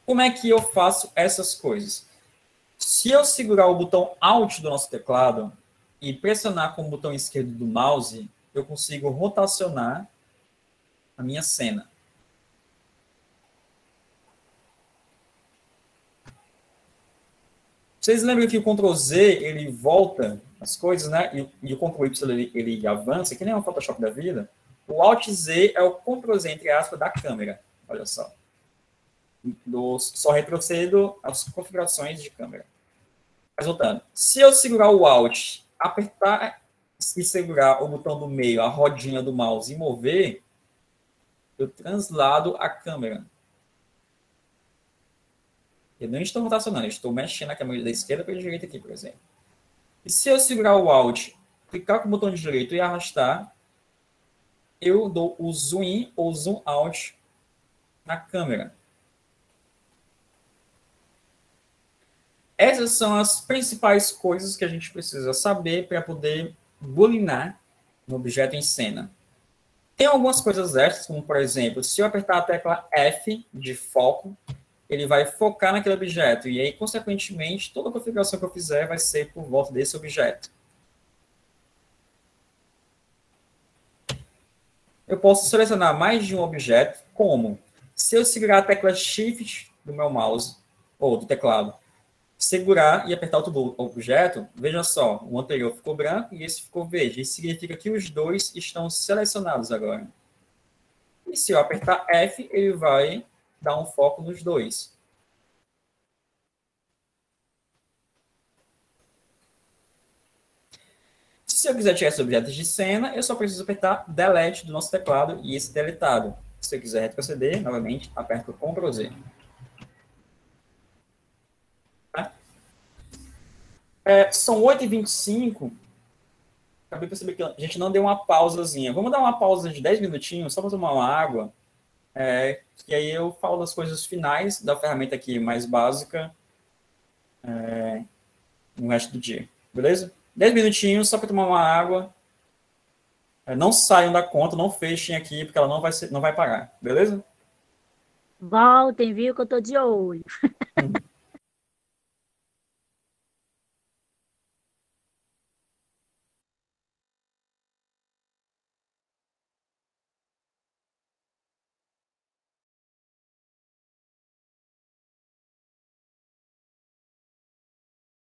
Como é que eu faço essas coisas? Se eu segurar o botão Alt do nosso teclado e pressionar com o botão esquerdo do mouse, eu consigo rotacionar a minha cena. Vocês lembram que o Ctrl Z, ele volta as coisas, né? E o Ctrl Y, ele avança, que nem um Photoshop da vida. O Alt Z é o Ctrl Z, entre aspas, da câmera. Olha só. Só retrocedo as configurações de câmera. Mas voltando. Se eu segurar o Alt, apertar e segurar o botão do meio, a rodinha do mouse e mover, eu translado a câmera. Eu não estou rotacionando, eu estou mexendo a câmera da esquerda para a direita aqui, por exemplo. E se eu segurar o Alt, clicar com o botão de direito e arrastar, eu dou o zoom in ou zoom out na câmera. Essas são as principais coisas que a gente precisa saber para poder bulinar um objeto em cena. Tem algumas coisas extras, como, por exemplo, se eu apertar a tecla F de foco, ele vai focar naquele objeto. E aí, consequentemente, toda a configuração que eu fizer vai ser por volta desse objeto. eu posso selecionar mais de um objeto, como se eu segurar a tecla Shift do meu mouse, ou do teclado, segurar e apertar outro objeto, veja só, o anterior ficou branco e esse ficou verde. Isso significa que os dois estão selecionados agora. E se eu apertar F, ele vai dar um foco nos dois. Se eu quiser tirar esses objetos de cena, eu só preciso apertar Delete do nosso teclado e esse deletado. Se eu quiser retroceder, novamente, aperto Ctrl Z. Tá? São 8h25. Acabei de perceber que a gente não deu uma pausazinha. Vamos dar uma pausa de 10 minutinhos, só para tomar uma água. E aí eu falo das coisas finais da ferramenta aqui mais básica no resto do dia. Beleza? 10 minutinhos só para tomar uma água. Não saiam da conta, não fechem aqui, porque ela não vai parar. Beleza? Voltem, viu, que eu tô de olho.